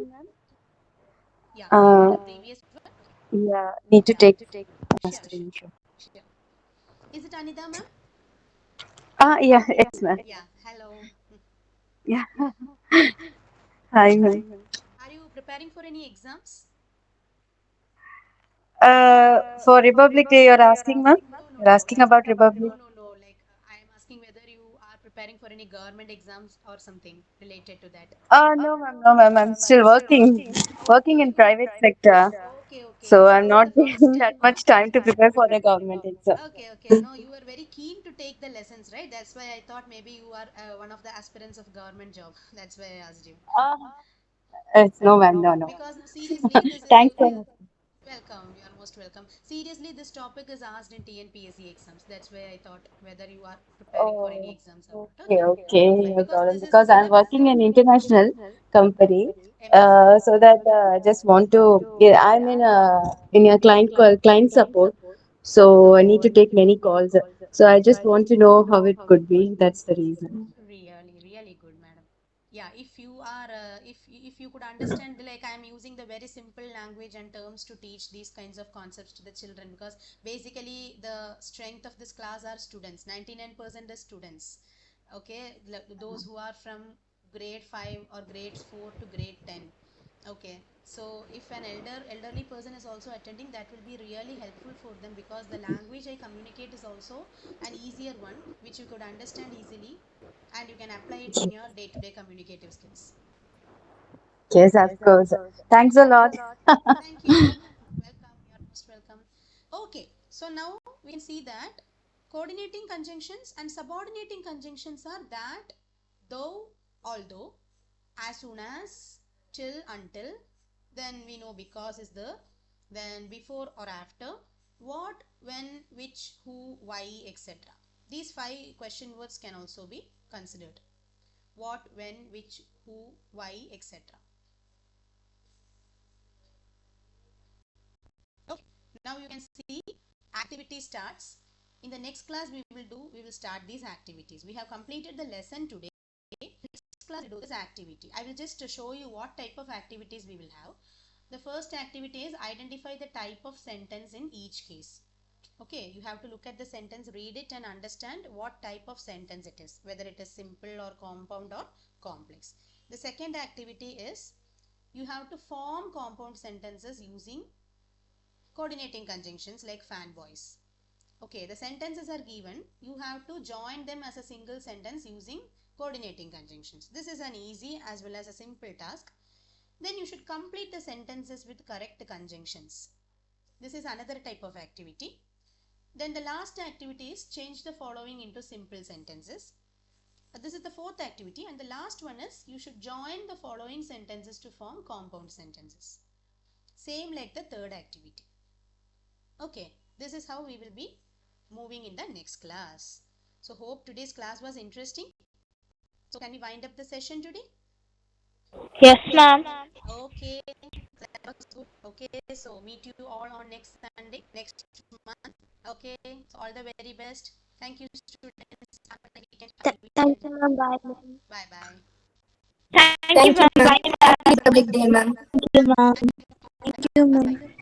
yeah, Uh, the previous one. yeah, need to Yeah, take a sure, sure, screenshot. sure. Is it Anida ma'am? Yeah, it's ma'am. Yeah, hello. Yeah, hi, ma'am. Are you preparing for any exams? For Republic Day, you're asking, ma'am? No, no, You're no. asking about No, Republic? no, no. Like, I am asking whether you are preparing for any government exams or something related to that. No, ma'am, no, ma'am. I'm still working, working Okay, in private sector. okay, okay. So I'm So, not getting that much time to prepare for the government exam. okay, okay. No, you were very keen to take the lessons, right? That's why I thought maybe you are one of the aspirants of government job. That's why I asked you. Uh, it's no, ma'am, no, no. Because no, seriously, this is Thanks for welcome. You are most welcome. Seriously, this topic is asked in TNPSC exams. That's why I thought whether you are preparing for any Oh, exams or not. okay, Okay, okay, fine. no Because problem. this is the Because I'm syllabus. working in international company, Amazing. so that I just want to. Yeah, I'm in a client support, so I need to take many calls. So I just want to know how it could be. That's the reason. Really, really good, madam. Yeah, if you are, if you could understand, like I am using the very simple language and terms to teach these kinds of concepts to the children, because basically the strength of this class are students. 99% is students. Okay, those who are from grade 5 or grades 4 to grade 10. Okay, so if an elderly person is also attending, that will be really helpful for them, because the language I communicate is also an easier one which you could understand easily and you can apply it in your day-to-day communicative skills. Yes, of course. Thanks a lot. Thank you. Welcome. You are most welcome. Okay, so now we can see that coordinating conjunctions and subordinating conjunctions are that, though, although, as soon as, till, until, then we know because is the, then before or after, what, when, which, who, why, etc. These 5 question words can also be considered. What, when, which, who, why, etc. Okay, now you can see activity starts. In the next class we will start these activities. We have completed the lesson today. Next class we do this activity. I will just show you what type of activities we will have. The first activity is identify the type of sentence in each case. Okay, you have to look at the sentence, read it and understand what type of sentence it is, whether it is simple or compound or complex. The second activity is you have to form compound sentences using coordinating conjunctions like fanboys. Okay, the sentences are given. You have to join them as a single sentence using coordinating conjunctions. This is an easy as well as a simple task. Then you should complete the sentences with correct conjunctions. This is another type of activity. Then the last activity is change the following into simple sentences. This is the fourth activity, and the last one is you should join the following sentences to form compound sentences. Same like the third activity. Okay, this is how we will be moving in the next class. So hope today's class was interesting. So can we wind up the session today? Yes, ma'am. Okay, that was good. Okay, so meet you all on next Sunday, next month. Okay, so all the very best. Thank you, students. Have a nice weekend. Happy Thank weekend. you, ma'am. Bye, ma'am. Bye bye. Thank you, Thank you, ma'am. ma'am. Bye, ma'am. Happy Republic Day, ma'am. Thank you, ma'am. Thank you, ma'am.